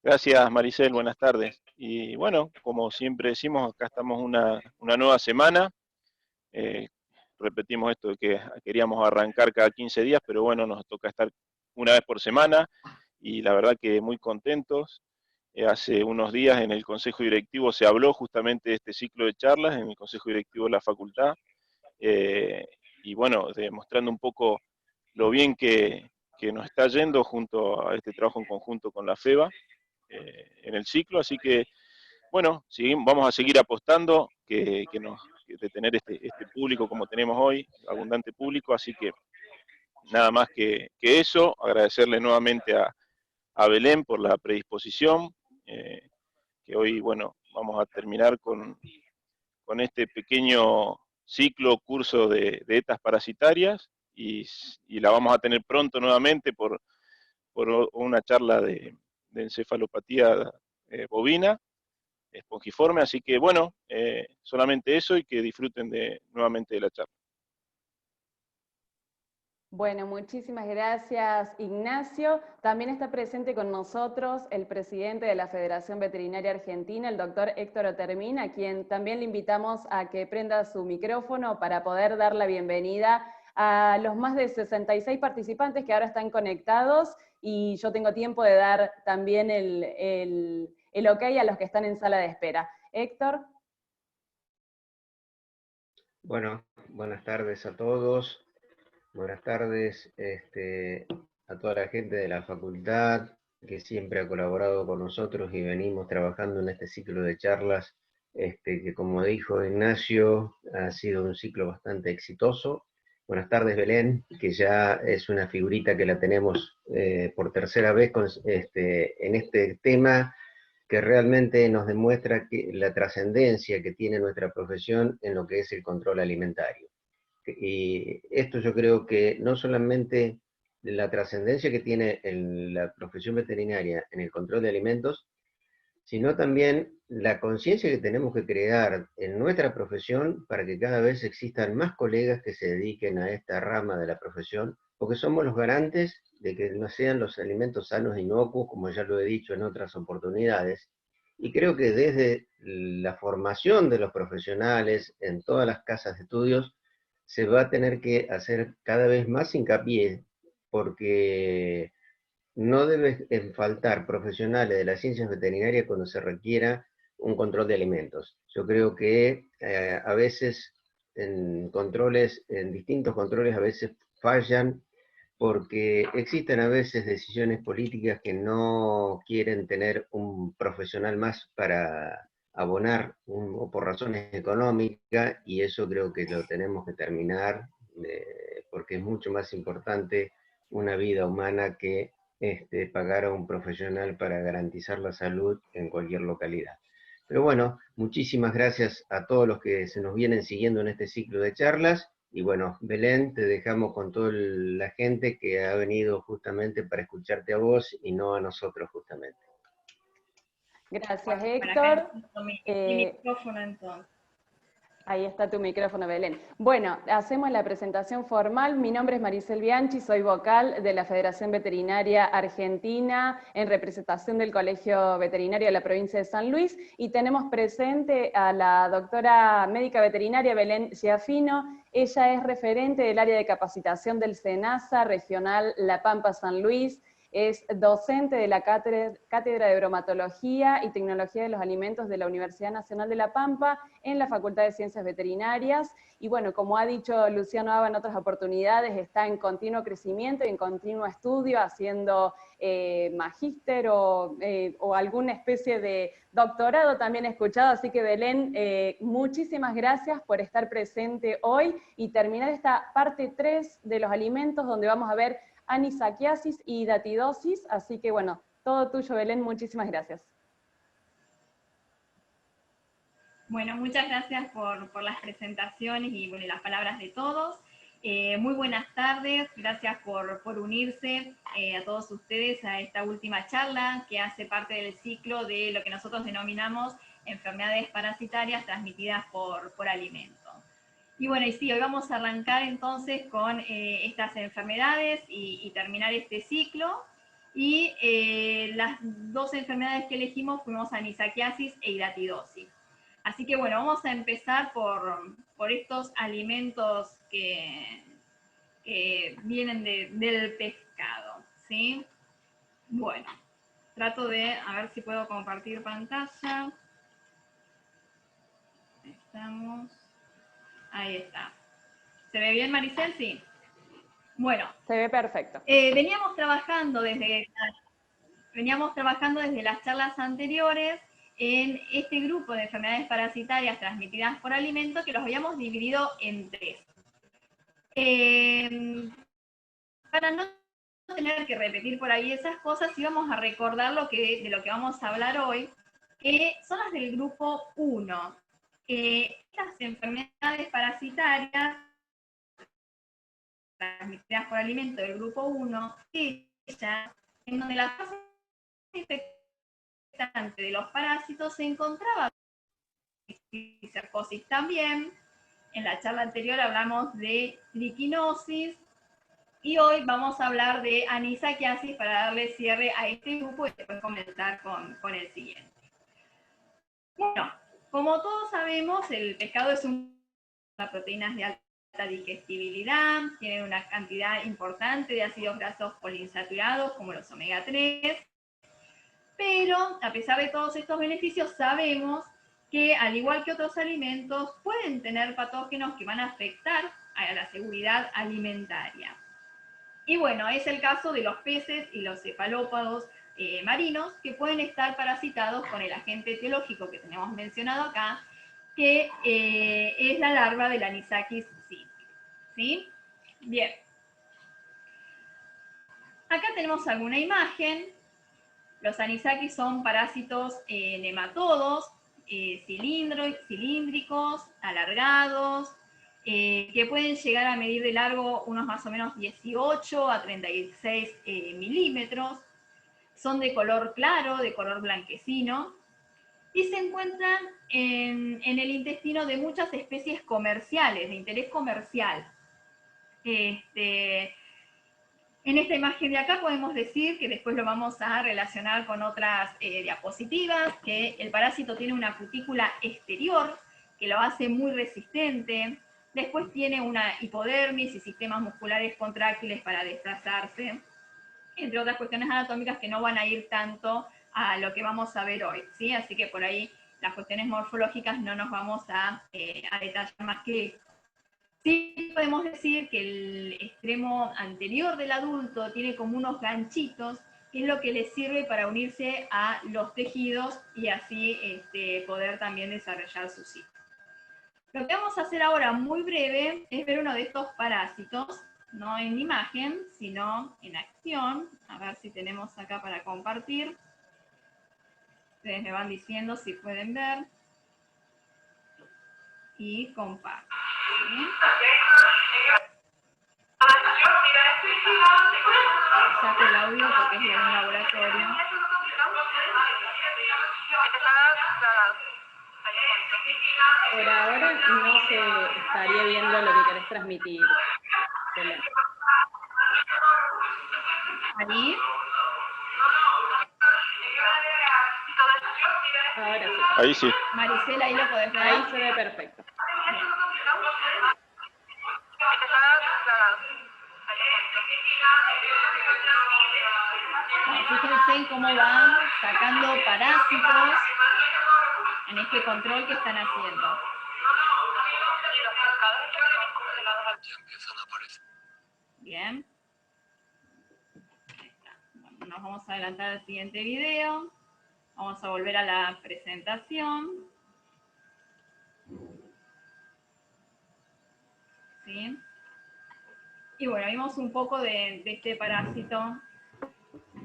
Gracias, Maricel, buenas tardes. Y bueno, como siempre decimos, acá estamos una nueva semana. Eh, Repetimos esto de que queríamos arrancar cada 15 días, pero bueno, nos toca estar una vez por semana y la verdad que muy contentos. Hace unos días en el Consejo Directivo se habló justamente de este ciclo de charlas en el Consejo Directivo de la Facultad. eh, y bueno, demostrando un poco lo bien que nos está yendo junto a este trabajo en conjunto con la FEBA en el ciclo, así que bueno, vamos a seguir apostando de tener este público como tenemos hoy, abundante público, así que nada más que eso, agradecerle nuevamente a Belén por la predisposición, que hoy, bueno, vamos a terminar con este pequeño ciclo, curso de ETAs parasitarias, y la vamos a tener pronto nuevamente por una charla de encefalopatía bovina, espongiforme, así que bueno, solamente eso y que disfruten nuevamente de la charla. Bueno, muchísimas gracias, Ignacio. También está presente con nosotros el presidente de la Federación Veterinaria Argentina, el doctor Héctor Otermin, a quien también le invitamos a que prenda su micrófono para poder dar la bienvenida a los más de 66 participantes que ahora están conectados, y yo tengo tiempo de dar también el ok a los que están en sala de espera. Héctor. Bueno, buenas tardes a todos. Buenas tardes a toda la gente de la facultad que siempre ha colaborado con nosotros y venimos trabajando en este ciclo de charlas que, como dijo Ignacio, ha sido un ciclo bastante exitoso. Buenas tardes, Belén, que ya es una figurita que la tenemos por tercera vez en este tema que realmente nos demuestra la trascendencia que tiene nuestra profesión en lo que es el control alimentario. Y esto yo creo que no solamente la trascendencia que tiene en la profesión veterinaria en el control de alimentos, sino también la conciencia que tenemos que crear en nuestra profesión para que cada vez existan más colegas que se dediquen a esta rama de la profesión, porque somos los garantes de que no sean los alimentos sanos e inocuos, como ya lo he dicho en otras oportunidades. Y creo que desde la formación de los profesionales en todas las casas de estudios, se va a tener que hacer cada vez más hincapié, porque no debe faltar profesionales de las ciencias veterinarias cuando se requiera un control de alimentos. Yo creo que a veces en distintos controles a veces fallan porque existen a veces decisiones políticas que no quieren tener un profesional más para abonar o por razones económicas, y eso creo que lo tenemos que terminar porque es mucho más importante una vida humana que pagar a un profesional para garantizar la salud en cualquier localidad. Pero bueno, muchísimas gracias a todos los que se nos vienen siguiendo en este ciclo de charlas. Y bueno, Belén, te dejamos con toda la gente que ha venido justamente para escucharte a vos y no a nosotros justamente. Gracias, Héctor. Mi micrófono entonces. Ahí está tu micrófono, Belén. Bueno, hacemos la presentación formal. Mi nombre es Maricel Bianchi, soy vocal de la Federación Veterinaria Argentina en representación del Colegio Veterinario de la provincia de San Luis, y tenemos presente a la doctora médica veterinaria Belén Giafino. Ella es referente del área de capacitación del SENASA Regional La Pampa San Luis. Es docente de la Cátedra de Bromatología y Tecnología de los Alimentos de la Universidad Nacional de La Pampa en la Facultad de Ciencias Veterinarias. Y bueno, como ha dicho Luciano Aba en otras oportunidades, está en continuo crecimiento y en continuo estudio, haciendo magíster o alguna especie de doctorado también he escuchado. Así que Belén, muchísimas gracias por estar presente hoy y terminar esta parte 3 de los alimentos, donde vamos a ver anisakiasis y datidosis. Así que bueno, todo tuyo, Belén, muchísimas gracias. Bueno, muchas gracias por las presentaciones y bueno, las palabras de todos. Muy buenas tardes, gracias por unirse a todos ustedes a esta última charla que hace parte del ciclo de lo que nosotros denominamos enfermedades parasitarias transmitidas por alimentos. Y bueno, y sí, hoy vamos a arrancar entonces con estas enfermedades y terminar este ciclo. y las dos enfermedades que elegimos fuimos anisakiasis e hidatidosis. Así que bueno, vamos a empezar por estos alimentos que vienen del pescado, ¿sí? Bueno, trato de, a ver si puedo compartir pantalla. Estamos, ahí está. ¿Se ve bien, Maricel? Sí. Bueno. Se ve perfecto. Veníamos trabajando desde las charlas anteriores en este grupo de enfermedades parasitarias transmitidas por alimentos, que los habíamos dividido en 3. Para no tener que repetir por ahí esas cosas, íbamos a recordar de lo que vamos a hablar hoy, que son las del grupo 1. Estas enfermedades parasitarias transmitidas por alimentos del grupo 1, en donde la fase infectante de los parásitos se encontraba cisticercosis también. En la charla anterior hablamos de triquinosis y hoy vamos a hablar de anisakiasis para darle cierre a este grupo y después comenzar con el siguiente. Bueno, como todos sabemos, el pescado es una proteínas de alta digestibilidad, tiene una cantidad importante de ácidos grasos poliinsaturados como los omega 3, pero a pesar de todos estos beneficios sabemos que al igual que otros alimentos pueden tener patógenos que van a afectar a la seguridad alimentaria. Y bueno, es el caso de los peces y los cefalópodos marinos que pueden estar parasitados con el agente etiológico que tenemos mencionado acá, que es la larva del Anisakis simple. ¿Sí? Bien. Acá tenemos alguna imagen. Los anisakis son parásitos nematodos, cilíndricos, alargados, que pueden llegar a medir de largo unos más o menos 18 a 36 milímetros. Son de color claro, de color blanquecino, y se encuentran en el intestino de muchas especies comerciales, de interés comercial. En esta imagen de acá podemos decir, que después lo vamos a relacionar con otras diapositivas, que el parásito tiene una cutícula exterior que lo hace muy resistente, después tiene una hipodermis y sistemas musculares contráctiles para desplazarse, entre otras cuestiones anatómicas que no van a ir tanto a lo que vamos a ver hoy, ¿sí? Así que por ahí las cuestiones morfológicas no nos vamos a detallar más que esto. Sí podemos decir que el extremo anterior del adulto tiene como unos ganchitos, que es lo que le sirve para unirse a los tejidos y así poder también desarrollar su ciclo. Lo que vamos a hacer ahora muy breve es ver uno de estos parásitos, no en imagen, sino en acción. A ver si tenemos acá para compartir. Ustedes me van diciendo si pueden ver. Y comparto. ¿Sí? Saco el audio porque es de un laboratorio. Por ahora no se estaría viendo lo que querés transmitir, Belén. Ahí. Ahora sí. Ahí sí. Maricela, ahí lo podés ver. Ahí se ve perfecto. Fíjense cómo van sacando parásitos en este control que están haciendo. Bien. Bueno, nos vamos a adelantar al siguiente video. Vamos a volver a la presentación. ¿Sí? Y bueno, vimos un poco de este parásito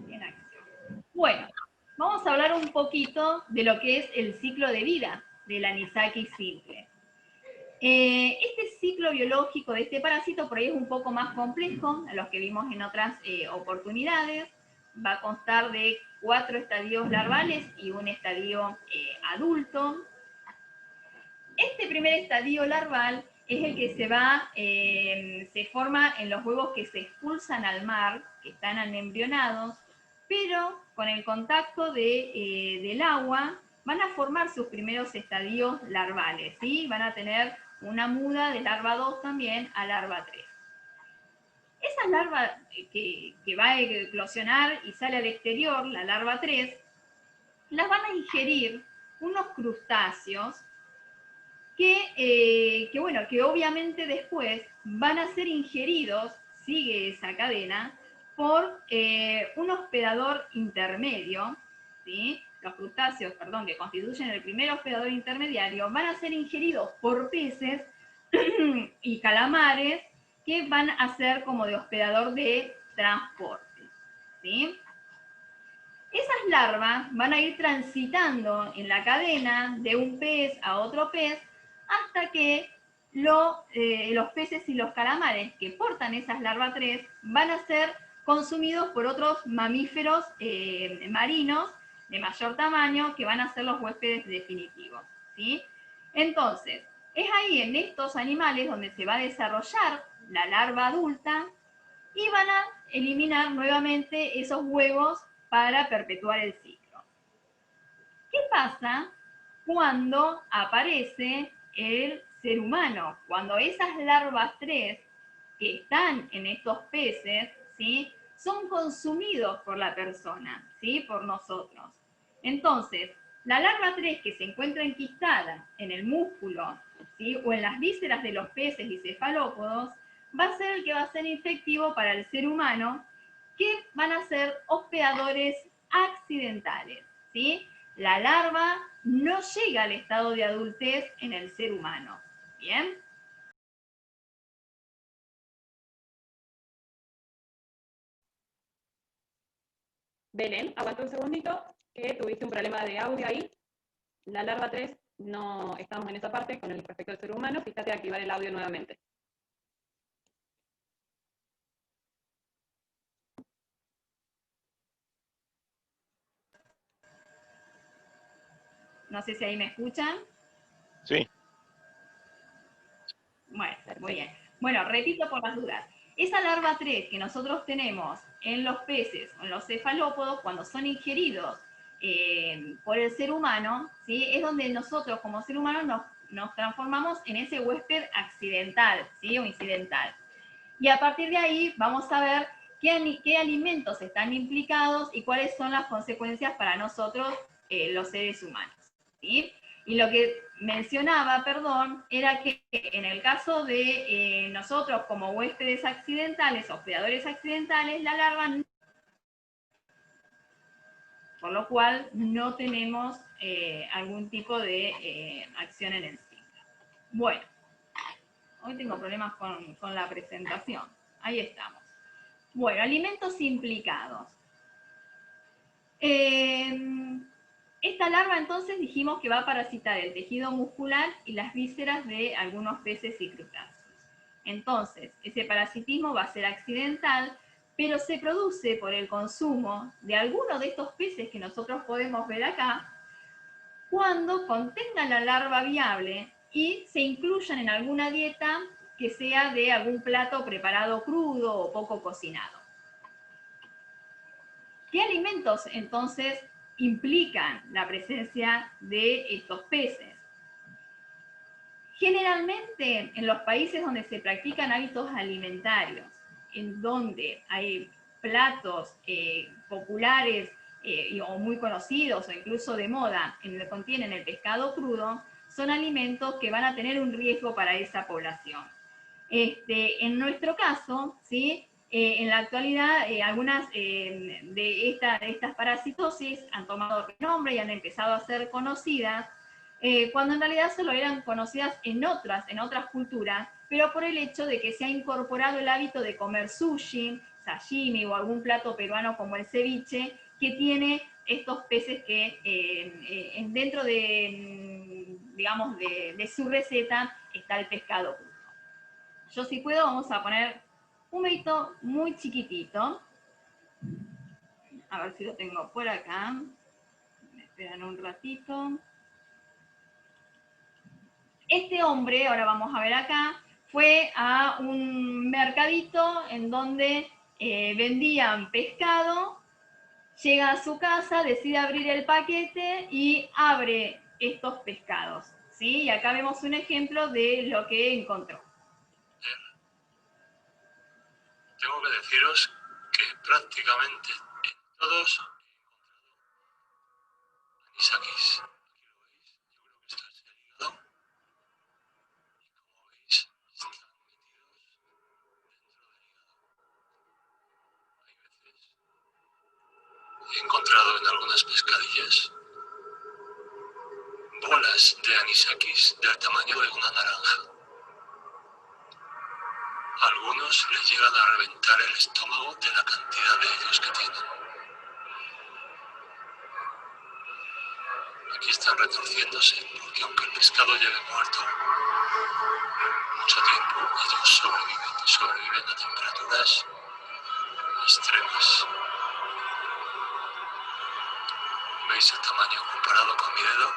en acción. Bueno, vamos a hablar un poquito de lo que es el ciclo de vida del Anisakis simple. Este ciclo biológico de este parásito por ahí es un poco más complejo a los que vimos en otras oportunidades. Va a constar de 4 estadios larvales y un estadio adulto. Este primer estadio larval es el que se forma en los huevos que se expulsan al mar, que están anembrionados, pero con el contacto del agua van a formar sus primeros estadios larvales, ¿sí? Van a tener una muda de larva 2 también a larva 3. Esa larva que va a eclosionar y sale al exterior, la larva 3, las van a ingerir unos crustáceos que obviamente después van a ser ingeridos, sigue esa cadena, por un hospedador intermedio, ¿sí? Los crustáceos, perdón, que constituyen el primer hospedador intermediario, van a ser ingeridos por peces y calamares que van a ser como de hospedador de transporte, ¿sí? Esas larvas van a ir transitando en la cadena de un pez a otro pez hasta que los peces y los calamares que portan esas larvas 3 van a ser consumidos por otros mamíferos marinos de mayor tamaño que van a ser los huéspedes definitivos, ¿sí? Entonces, es ahí en estos animales donde se va a desarrollar la larva adulta y van a eliminar nuevamente esos huevos para perpetuar el ciclo. ¿Qué pasa cuando aparece el ser humano? Cuando esas larvas 3 que están en estos peces, ¿sí?, son consumidos por la persona, ¿sí?, por nosotros. Entonces, la larva 3 que se encuentra enquistada en el músculo, ¿sí?, o en las vísceras de los peces y cefalópodos, va a ser el que va a ser infectivo para el ser humano, que van a ser hospedadores accidentales, ¿sí? La larva no llega al estado de adultez en el ser humano, ¿bien? Belén, aguanta un segundito, que tuviste un problema de audio ahí. La larva 3, no estamos en esa parte con el respecto al ser humano. Fíjate activar el audio nuevamente. No sé si ahí me escuchan. Sí. Bueno, muy bien. Bueno, repito por las dudas. Esa larva 3 que nosotros tenemos en los peces o en los cefalópodos, cuando son ingeridos por el ser humano, ¿sí?, es donde nosotros como ser humano nos transformamos en ese huésped accidental, ¿sí?, o incidental. Y a partir de ahí vamos a ver qué alimentos están implicados y cuáles son las consecuencias para nosotros, los seres humanos, ¿sí? Y lo que mencionaba, perdón, era que en el caso de nosotros como huéspedes accidentales, hospedadores accidentales, la larva, por lo cual no tenemos algún tipo de acción en el ciclo. Bueno, hoy tengo problemas con la presentación. Ahí estamos. Bueno, alimentos implicados. Esta larva entonces dijimos que va a parasitar el tejido muscular y las vísceras de algunos peces y crustáceos. Entonces, ese parasitismo va a ser accidental, pero se produce por el consumo de alguno de estos peces que nosotros podemos ver acá, cuando contengan la larva viable y se incluyan en alguna dieta que sea de algún plato preparado crudo o poco cocinado. ¿Qué alimentos entonces implican la presencia de estos peces? Generalmente en los países donde se practican hábitos alimentarios, en donde hay platos populares o muy conocidos o incluso de moda en el que contienen el pescado crudo, son alimentos que van a tener un riesgo para esa población. En nuestro caso, ¿sí?, en la actualidad, algunas de estas parasitosis han tomado renombre y han empezado a ser conocidas, cuando en realidad solo eran conocidas en otras culturas, pero por el hecho de que se ha incorporado el hábito de comer sushi, sashimi o algún plato peruano como el ceviche, que tiene estos peces que dentro de, digamos, de su receta está el pescado crudo. Yo, si puedo, vamos a poner un videito muy chiquitito. A ver si lo tengo por acá. Me esperan un ratito. Este hombre, ahora vamos a ver acá, fue a un mercadito en donde vendían pescado llega a su casa, decide abrir el paquete y abre estos pescados, ¿sí? Y acá vemos un ejemplo de lo que encontró. Tengo que deciros que prácticamente en todos anisakis. Aquí lo veis, yo creo que está ese hígado. Y como veis, están metidos dentro del hígado. Hay veces he encontrado en algunas pescadillas bolas de anisakis del tamaño de una naranja. A algunos les llegan a reventar el estómago de la cantidad de ellos que tienen. Aquí están retorciéndose porque aunque el pescado lleve muerto mucho tiempo, ellos sobreviven a temperaturas extremas. ¿Veis el tamaño comparado con mi dedo?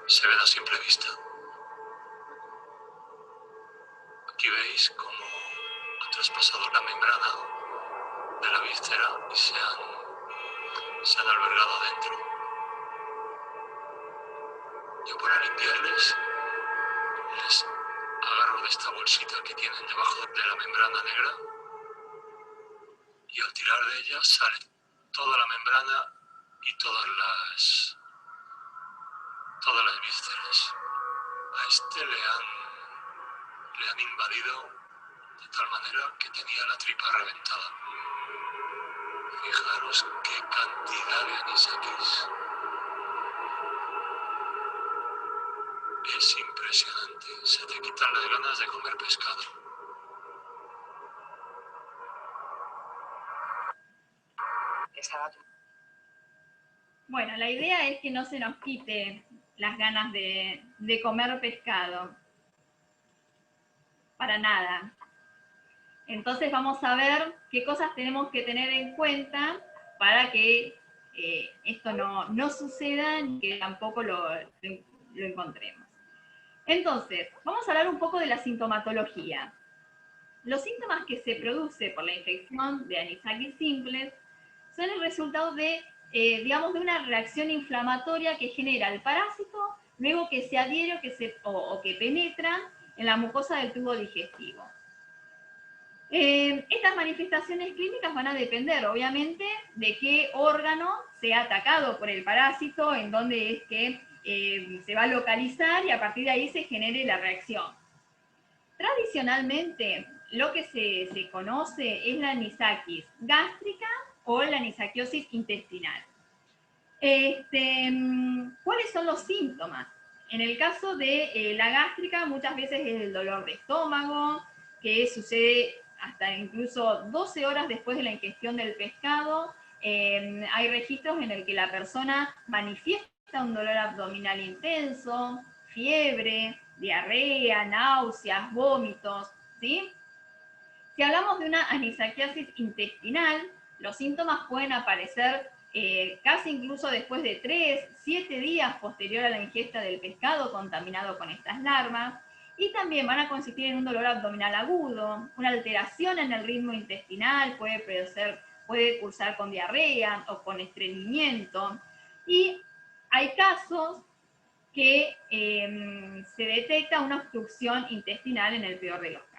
Se ven a simple vista. Aquí veis cómo han traspasado la membrana de la víscera y se han albergado dentro. Yo para limpiarles les agarro de esta bolsita que tienen debajo de la membrana negra y al tirar de ella sale toda la membrana y todas las vísceras. A este le han invadido de tal manera que tenía la tripa reventada. Fijaros qué cantidad de anisakis. Es impresionante, se te quitan las ganas de comer pescado. Bueno, la idea es que no se nos quite las ganas de comer pescado. Para nada. Entonces vamos a ver qué cosas tenemos que tener en cuenta para que esto no suceda ni que tampoco lo encontremos. Entonces, vamos a hablar un poco de la sintomatología. Los síntomas que se producen por la infección de anisakis simples son el resultado de, digamos, de una reacción inflamatoria que genera el parásito, luego que se adhiere o que penetra en la mucosa del tubo digestivo. Estas manifestaciones clínicas van a depender, obviamente, de qué órgano sea atacado por el parásito, en dónde es que se va a localizar y a partir de ahí se genere la reacción. Tradicionalmente, lo que se conoce es la anisakis gástrica o la anisakiosis intestinal. ¿Cuáles son los síntomas? En el caso de la gástrica, muchas veces es el dolor de estómago, que sucede hasta incluso 12 horas después de la ingestión del pescado. Hay registros en el que la persona manifiesta un dolor abdominal intenso, fiebre, diarrea, náuseas, vómitos, ¿sí? Si hablamos de una anisakiasis intestinal, los síntomas pueden aparecer casi incluso después de 3-7 días posterior a la ingesta del pescado contaminado con estas larvas, y también van a consistir en un dolor abdominal agudo, una alteración en el ritmo intestinal, puede cursar con diarrea o con estreñimiento, y hay casos que se detecta una obstrucción intestinal en el peor de los casos.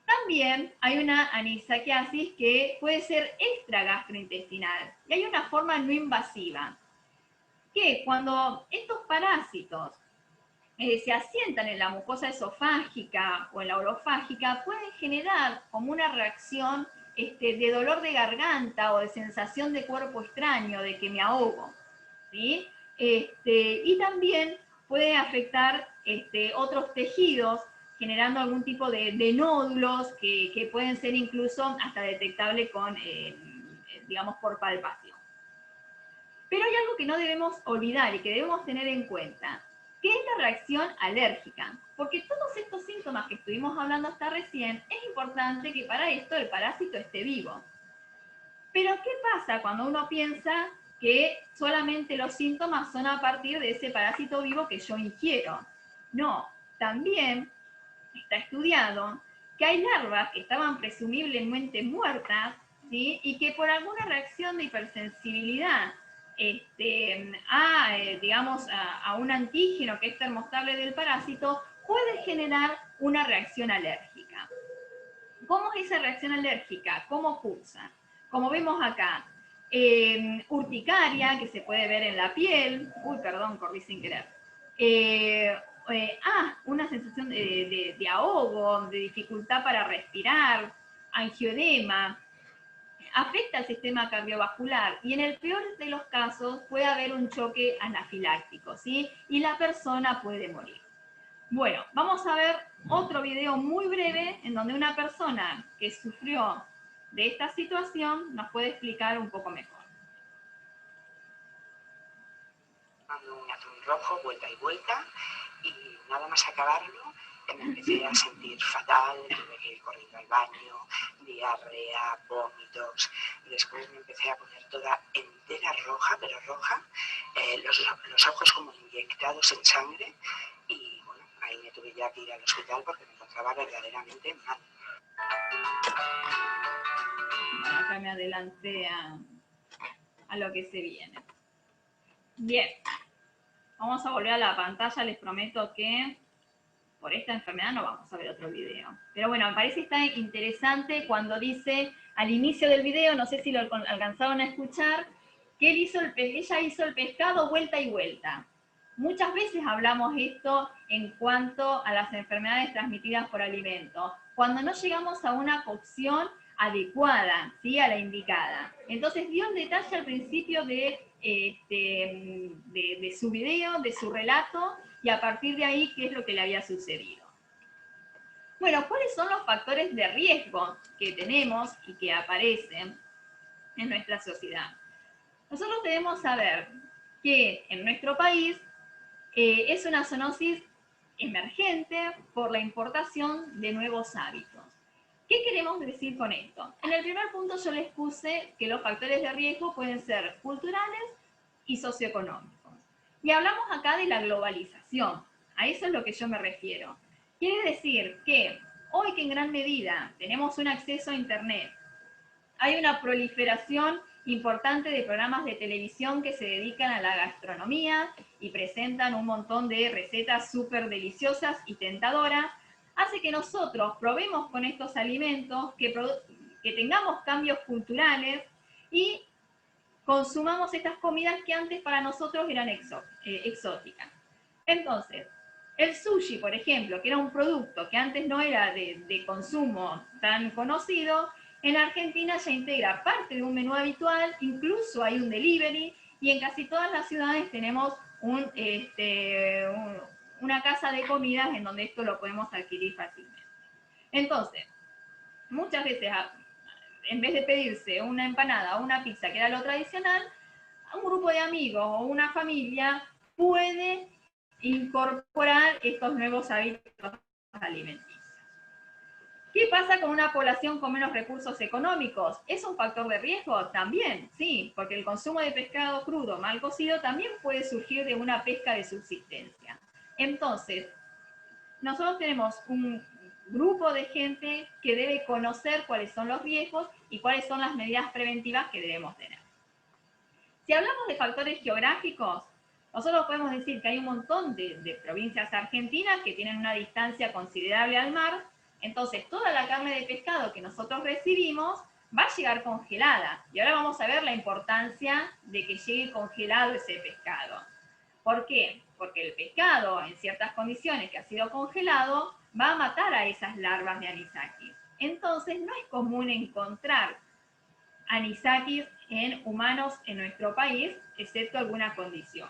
También hay una anisakiasis que puede ser extragastrointestinal, y hay una forma no invasiva, que cuando estos parásitos se asientan en la mucosa esofágica o en la orofágica, pueden generar como una reacción de dolor de garganta o de sensación de cuerpo extraño, de que me ahogo, ¿sí? Y también puede afectar otros tejidos, generando algún tipo de nódulos que pueden ser incluso hasta detectables con, digamos, por palpación. Pero hay algo que no debemos olvidar y que debemos tener en cuenta, que es la reacción alérgica. Porque todos estos síntomas que estuvimos hablando hasta recién, es importante que para esto el parásito esté vivo. Pero ¿qué pasa cuando uno piensa que solamente los síntomas son a partir de ese parásito vivo que yo ingiero? No, también está estudiado que hay larvas que estaban presumiblemente muertas, ¿sí? Y que por alguna reacción de hipersensibilidad digamos, a un antígeno que es termostable del parásito, puede generar una reacción alérgica. ¿Cómo es esa reacción alérgica? ¿Cómo cursa? Como vemos acá, urticaria, que se puede ver en la piel, perdón, corrí sin querer, una sensación de ahogo, de dificultad para respirar, angioedema, afecta al sistema cardiovascular y en el peor de los casos puede haber un choque anafiláctico, ¿sí? Y la persona puede morir. Bueno, vamos a ver otro video muy breve en donde una persona que sufrió de esta situación nos puede explicar un poco mejor. Un atún rojo, vuelta y vuelta, y nada más acabarlo, me empecé a sentir fatal, tuve que ir corriendo al baño, diarrea, vómitos, después me empecé a poner toda entera roja, pero roja, los ojos como inyectados en sangre, y bueno, ahí me tuve ya que ir al hospital porque me encontraba verdaderamente mal. Bueno, acá me adelanté a lo que se viene. Bien, vamos a volver a la pantalla, les prometo que por esta enfermedad no vamos a ver otro video. Pero bueno, me parece que está interesante cuando dice al inicio del video, no sé si lo alcanzaron a escuchar, que ella hizo el pescado vuelta y vuelta. Muchas veces hablamos esto en cuanto a las enfermedades transmitidas por alimentos, cuando no llegamos a una cocción adecuada, ¿sí? A la indicada. Entonces dio un detalle al principio de su video, de su relato, y a partir de ahí, ¿qué es lo que le había sucedido? Bueno, ¿cuáles son los factores de riesgo que tenemos y que aparecen en nuestra sociedad? Nosotros debemos saber que en nuestro país es una zoonosis emergente por la importación de nuevos hábitos. ¿Qué queremos decir con esto? En el primer punto yo les puse que los factores de riesgo pueden ser culturales y socioeconómicos. Y hablamos acá de la globalización, a eso es lo que yo me refiero. Quiere decir que hoy que en gran medida tenemos un acceso a Internet, hay una proliferación importante de programas de televisión que se dedican a la gastronomía y presentan un montón de recetas súper deliciosas y tentadoras, hace que nosotros probemos con estos alimentos, que tengamos cambios culturales y consumamos estas comidas que antes para nosotros eran exóticas. Entonces, el sushi, por ejemplo, que era un producto que antes no era de consumo tan conocido, en Argentina ya integra parte de un menú habitual, incluso hay un delivery, y en casi todas las ciudades tenemos una casa de comidas en donde esto lo podemos adquirir fácilmente. Entonces, muchas veces, en vez de pedirse una empanada o una pizza, que era lo tradicional, un grupo de amigos o una familia puede incorporar estos nuevos hábitos alimenticios. ¿Qué pasa con una población con menos recursos económicos? ¿Es un factor de riesgo? También, sí, porque el consumo de pescado crudo mal cocido también puede surgir de una pesca de subsistencia. Entonces, nosotros tenemos un grupo de gente que debe conocer cuáles son los riesgos y cuáles son las medidas preventivas que debemos tener. Si hablamos de factores geográficos, nosotros podemos decir que hay un montón de provincias argentinas que tienen una distancia considerable al mar, entonces toda la carne de pescado que nosotros recibimos va a llegar congelada. Y ahora vamos a ver la importancia de que llegue congelado ese pescado. ¿Por qué? Porque el pescado, en ciertas condiciones que ha sido congelado, va a matar a esas larvas de anisakis. Entonces no es común encontrar anisakis en humanos en nuestro país, excepto alguna condición.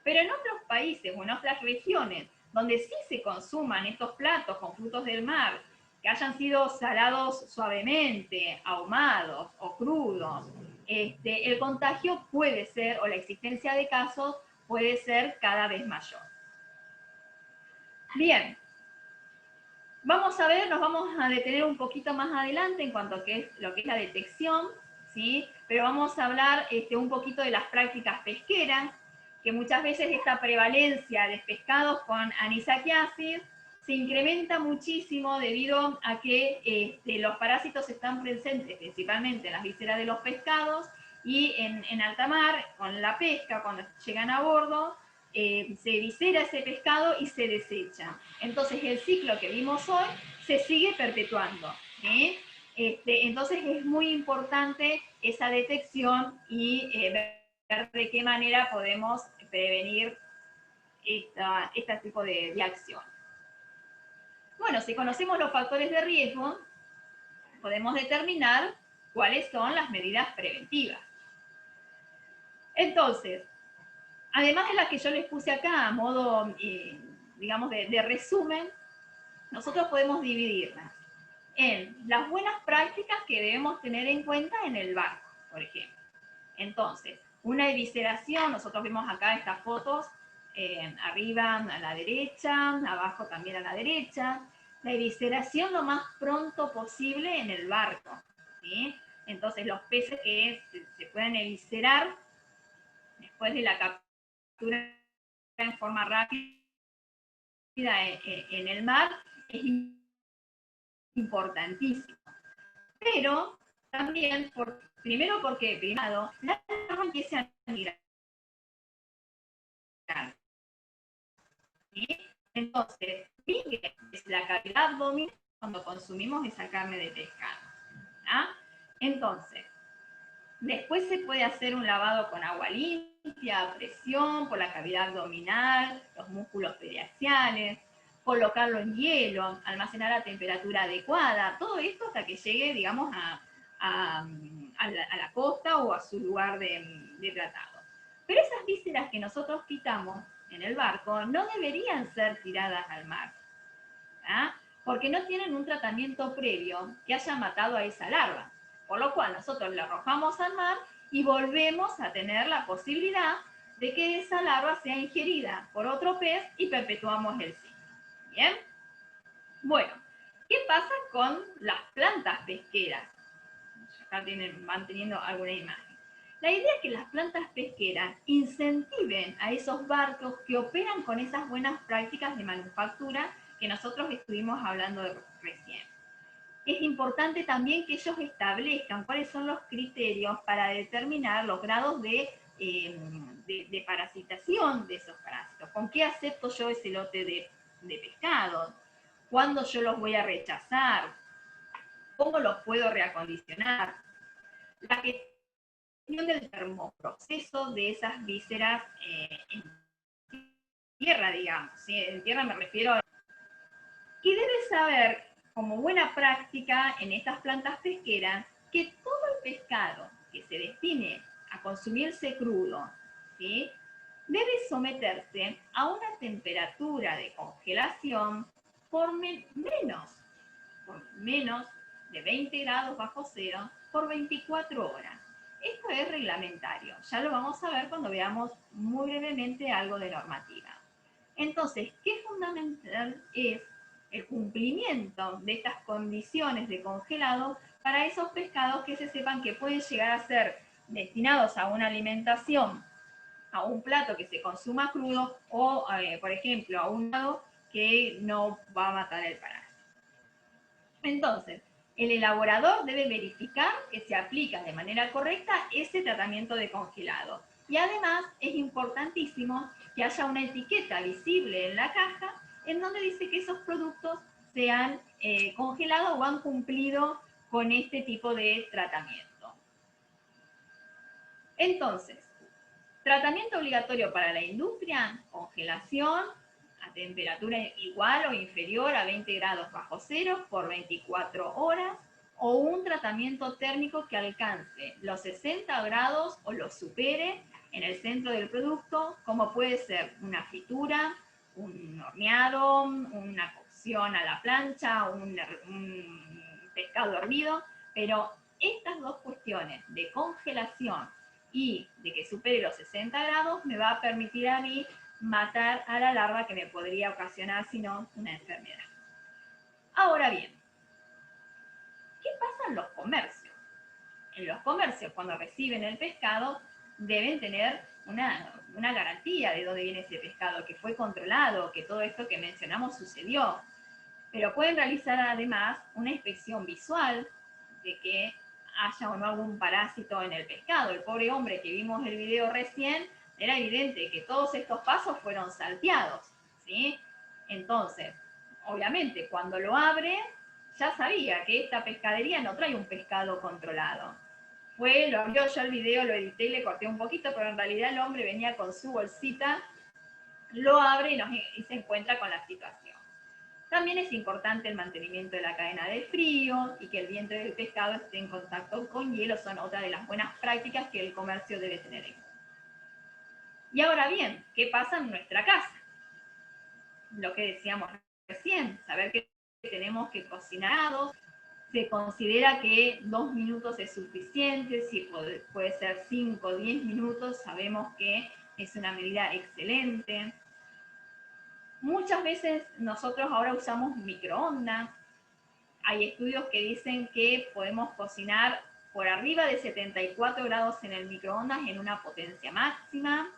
Pero en otros países o en otras regiones, donde sí se consuman estos platos con frutos del mar, que hayan sido salados suavemente, ahumados o crudos, el contagio puede ser, o la existencia de casos, puede ser cada vez mayor. Bien, vamos a ver, nos vamos a detener un poquito más adelante en cuanto a lo que es la detección, ¿sí? Pero vamos a hablar un poquito de las prácticas pesqueras, que muchas veces esta prevalencia de pescados con anisakiasis se incrementa muchísimo debido a que los parásitos están presentes principalmente en las vísceras de los pescados y en alta mar, con la pesca, cuando llegan a bordo, se viscera ese pescado y se desecha. Entonces el ciclo que vimos hoy se sigue perpetuando, ¿sí? Entonces es muy importante esa detección y ver de qué manera podemos prevenir este tipo de acción. Bueno, si conocemos los factores de riesgo, podemos determinar cuáles son las medidas preventivas. Entonces, además de las que yo les puse acá a modo, digamos, de resumen, nosotros podemos dividirlas en las buenas prácticas que debemos tener en cuenta en el barco, por ejemplo. Entonces, una evisceración, nosotros vemos acá estas fotos, arriba a la derecha, abajo también a la derecha. La evisceración lo más pronto posible en el barco, ¿sí? Entonces, los peces que se pueden eviscerar después de la captura en forma rápida en el mar es importantísimo. Pero también, primero porque primero, la larva empieza a migrar. ¿Sí? Entonces, es la cavidad abdominal cuando consumimos esa carne de pescado. ¿Ah? Entonces, después se puede hacer un lavado con agua limpia, a presión, por la cavidad abdominal, los músculos periaxiales, colocarlo en hielo, almacenar a temperatura adecuada, todo esto hasta que llegue, digamos, a la costa o a su lugar de tratado. Pero esas vísceras que nosotros quitamos en el barco no deberían ser tiradas al mar, ¿ah? Porque no tienen un tratamiento previo que haya matado a esa larva. Por lo cual nosotros la arrojamos al mar y volvemos a tener la posibilidad de que esa larva sea ingerida por otro pez y perpetuamos el ciclo. ¿Bien? Bueno, ¿qué pasa con las plantas pesqueras? Acá van teniendo alguna imagen. La idea es que las plantas pesqueras incentiven a esos barcos que operan con esas buenas prácticas de manufactura que nosotros estuvimos hablando recién. Es importante también que ellos establezcan cuáles son los criterios para determinar los grados de parasitación de esos parásitos. ¿Con qué acepto yo ese lote de pescado? ¿Cuándo yo los voy a rechazar? ¿Cómo los puedo reacondicionar? La gestión del termoproceso de esas vísceras en tierra, digamos. ¿Sí? En tierra me refiero a... Y debes saber, como buena práctica en estas plantas pesqueras, que todo el pescado que se destine a consumirse crudo, ¿sí?, debe someterse a una temperatura de congelación por menos de 20 grados bajo cero por 24 horas. Esto es reglamentario, ya lo vamos a ver cuando veamos muy brevemente algo de normativa. Entonces, ¿qué fundamental es el cumplimiento de estas condiciones de congelado para esos pescados que se sepan que pueden llegar a ser destinados a una alimentación, a un plato que se consuma crudo o, por ejemplo, a un lado que no va a matar el parásito? Entonces, el elaborador debe verificar que se aplica de manera correcta ese tratamiento de congelado. Y además es importantísimo que haya una etiqueta visible en la caja en donde dice que esos productos se han congelado o han cumplido con este tipo de tratamiento. Entonces, tratamiento obligatorio para la industria: congelación a temperatura igual o inferior a 20 grados bajo cero por 24 horas, o un tratamiento térmico que alcance los 60 grados o los supere en el centro del producto, como puede ser una fritura, un horneado, una cocción a la plancha, un pescado hervido, pero estas dos cuestiones de congelación y de que supere los 60 grados me va a permitir a mí matar a la larva que me podría ocasionar, si no, una enfermedad. Ahora bien, ¿qué pasa en los comercios? En los comercios, cuando reciben el pescado, deben tener una garantía de dónde viene ese pescado, que fue controlado, que todo esto que mencionamos sucedió. Pero pueden realizar además una inspección visual de que haya o no algún parásito en el pescado. El pobre hombre que vimos el video recién, era evidente que todos estos pasos fueron salteados, ¿sí? Entonces, obviamente, cuando lo abre, ya sabía que esta pescadería no trae un pescado controlado. Lo abrió, yo el video lo edité y le corté un poquito, pero en realidad el hombre venía con su bolsita, lo abre y se encuentra con la situación. También es importante el mantenimiento de la cadena de frío y que el vientre del pescado esté en contacto con hielo, son otra de las buenas prácticas que el comercio debe tener en cuenta. Y ahora bien, ¿qué pasa en nuestra casa? Lo que decíamos recién, saber que tenemos que cocinar. Se considera que 2 minutos es suficiente, si puede ser 5 o 10 minutos, sabemos que es una medida excelente. Muchas veces nosotros ahora usamos microondas. Hay estudios que dicen que podemos cocinar por arriba de 74 grados en el microondas en una potencia máxima.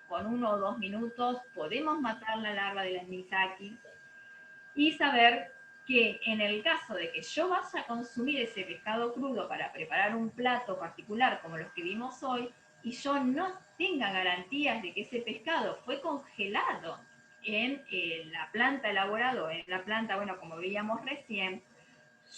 Con 1 o 2 minutos podemos matar la larva del anisakis. Y saber que en el caso de que yo vaya a consumir ese pescado crudo para preparar un plato particular como los que vimos hoy, y yo no tenga garantías de que ese pescado fue congelado en la planta elaborado, en la planta, bueno, como veíamos recién,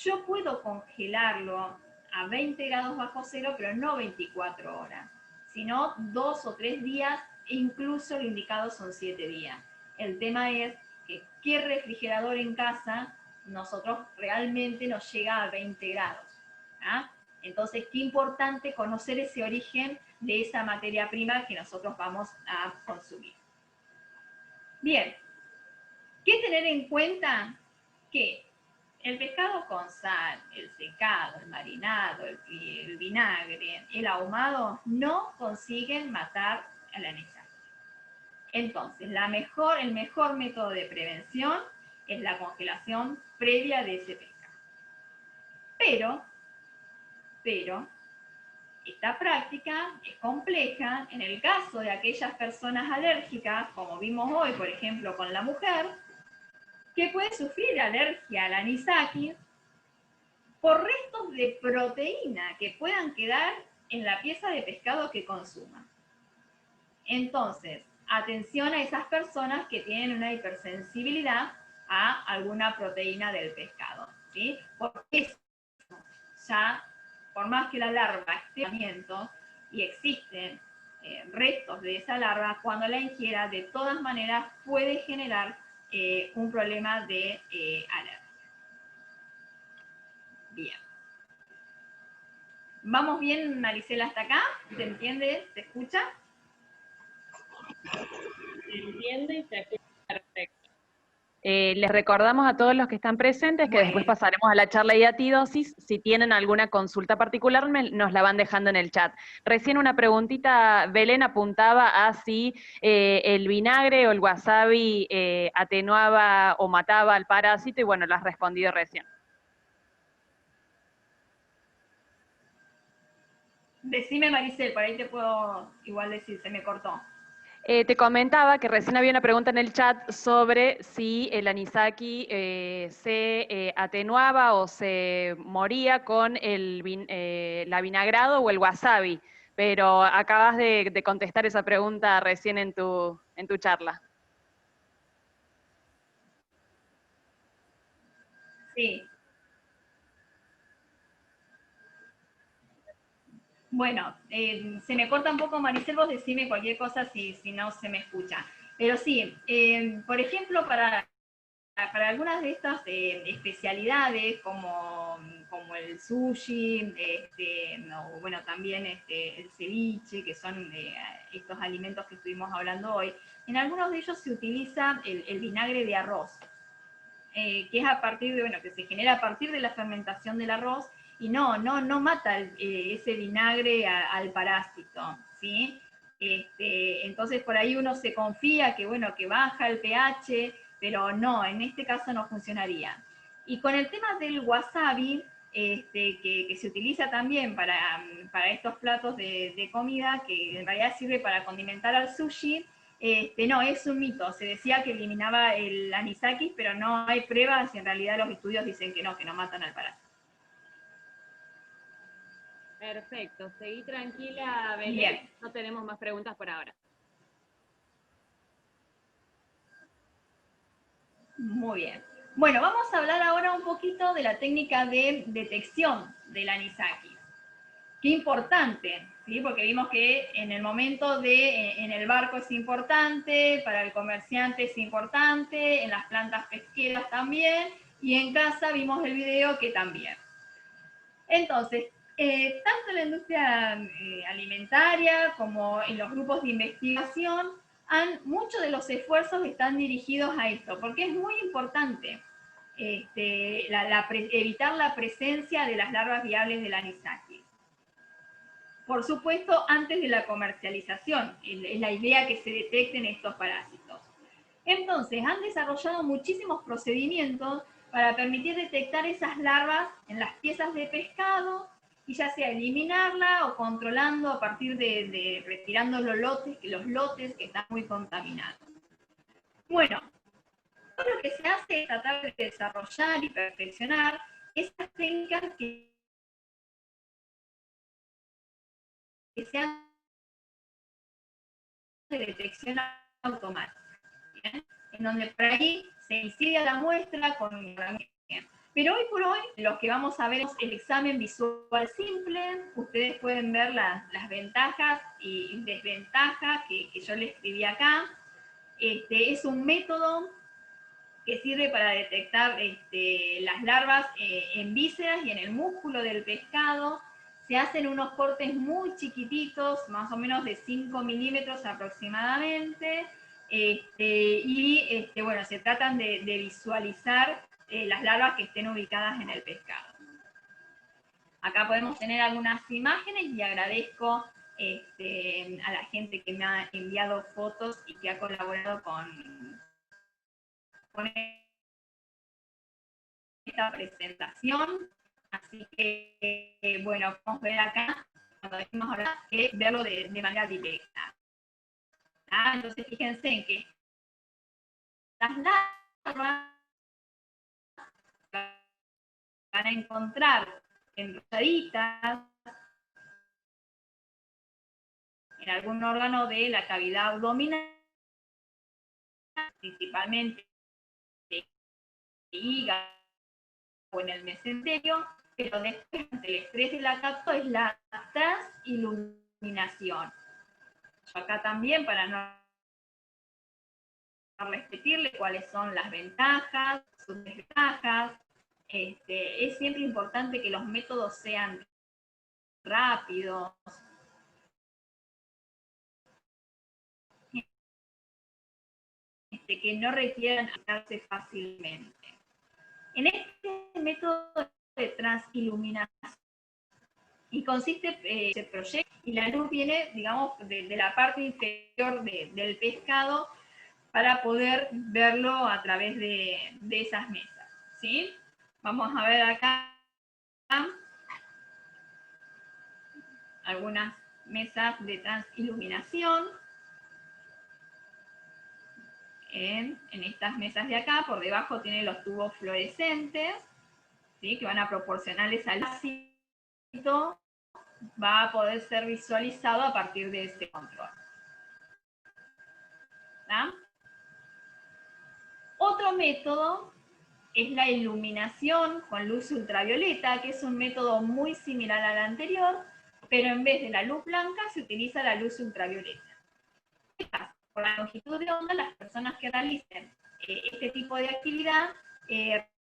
yo puedo congelarlo a 20 grados bajo cero, pero no 24 horas, sino 2 o 3 días, e incluso lo indicado son 7 días. El tema es que qué refrigerador en casa nosotros realmente nos llega a 20 grados. ¿Ah? Entonces, qué importante conocer ese origen de esa materia prima que nosotros vamos a consumir. Bien, ¿qué tener en cuenta? Que el pescado con sal, el secado, el marinado, el vinagre, el ahumado, no consiguen matar a la anisakis. Entonces, el mejor método de prevención es la congelación previa de ese pescado. Pero, esta práctica es compleja en el caso de aquellas personas alérgicas, como vimos hoy, por ejemplo, con la mujer, que puede sufrir alergia al anisakis por restos de proteína que puedan quedar en la pieza de pescado que consuma. Entonces, atención a esas personas que tienen una hipersensibilidad a alguna proteína del pescado, ¿sí? Porque eso ya, por más que la larva esté en tratamiento y existen restos de esa larva, cuando la ingiera, de todas maneras puede generar un problema de alergia. Bien. ¿Vamos bien, Maricela, hasta acá? ¿Se entiende? ¿Se escucha? Se entiende y se escucha perfecto. Les recordamos a todos los que están presentes que después pasaremos a la charla de atidosis. Si tienen alguna consulta particular, nos la van dejando en el chat. Recién una preguntita, Belén apuntaba a si el vinagre o el wasabi atenuaba o mataba al parásito, y bueno, lo has respondido recién. Decime, Maricel, por ahí te puedo igual decir, se me cortó. Te comentaba que recién había una pregunta en el chat sobre si el anisaki se atenuaba o se moría con la vinagrado o el wasabi, pero acabas de contestar esa pregunta recién en tu charla. Sí. Bueno, se me corta un poco, Maricel, vos decime cualquier cosa si no se me escucha. Pero sí, por ejemplo, para algunas de estas especialidades, como el sushi, bueno, también el ceviche, que son estos alimentos que estuvimos hablando hoy, en algunos de ellos se utiliza el vinagre de arroz, que es a partir de, bueno, que se genera a partir de la fermentación del arroz, y no mata ese vinagre al parásito, ¿sí? Entonces por ahí uno se confía que, bueno, que baja el pH, pero no, en este caso no funcionaría. Y con el tema del wasabi, que se utiliza también para estos platos de comida, que en realidad sirve para condimentar al sushi, No, es un mito. Se decía que eliminaba el anisakis, pero no hay pruebas y en realidad los estudios dicen que no matan al parásito. Perfecto, seguí tranquila, Belén. Bien. No tenemos más preguntas por ahora. Muy bien. Bueno, vamos a hablar ahora un poquito de la técnica de detección del anisakis. Qué importante, ¿sí? Porque vimos que en el momento en el barco es importante, para el comerciante es importante, en las plantas pesqueras también, y en casa vimos el video que también. Entonces, tanto en la industria alimentaria como en los grupos de investigación, muchos de los esfuerzos están dirigidos a esto, porque es muy importante evitar la presencia de las larvas viables del anisakis. Por supuesto, antes de la comercialización, es la idea que se detecten estos parásitos. Entonces, han desarrollado muchísimos procedimientos para permitir detectar esas larvas en las piezas de pescado, y ya sea eliminarla o controlando a partir de retirando los lotes que están muy contaminados. Bueno, lo que se hace es tratar de desarrollar y perfeccionar esas técnicas que sean de detección automática, ¿bien? En donde por ahí se incide a la muestra con un herramienta. Pero hoy por hoy lo que vamos a ver es el examen visual simple. Ustedes pueden ver las ventajas y desventajas que yo les escribí acá. Es un método que sirve para detectar las larvas en vísceras y en el músculo del pescado. Se hacen unos cortes muy chiquititos, más o menos de 5 milímetros aproximadamente, bueno, se tratan de visualizar las larvas que estén ubicadas en el pescado. Acá podemos tener algunas imágenes y agradezco a la gente que me ha enviado fotos y que ha colaborado con esta presentación. Así que, bueno, vamos a ver acá, cuando decimos ahora, que verlo de manera directa. Entonces, fíjense en que las larvas van a encontrar enrolladitas en algún órgano de la cavidad abdominal, principalmente el hígado o en el mesenterio, pero después, ante el estrés de la cápsula, es la transiluminación. Yo acá también, para no repetirle cuáles son las ventajas, sus desventajas, es siempre importante que los métodos sean rápidos, que no requieran aplicarse fácilmente. En este método de transiluminación, y consiste, se proyecta y la luz viene, digamos, de la parte inferior del pescado para poder verlo a través de esas mesas, ¿sí? Vamos a ver acá algunas mesas de transiluminación. En estas mesas de acá, por debajo tiene los tubos fluorescentes, ¿sí? Que van a proporcionarles al ácido, va a poder ser visualizado a partir de este control. ¿Ah? Otro método es la iluminación con luz ultravioleta, que es un método muy similar al anterior, pero en vez de la luz blanca se utiliza la luz ultravioleta. ¿Qué pasa? Por la longitud de onda, las personas que realicen este tipo de actividad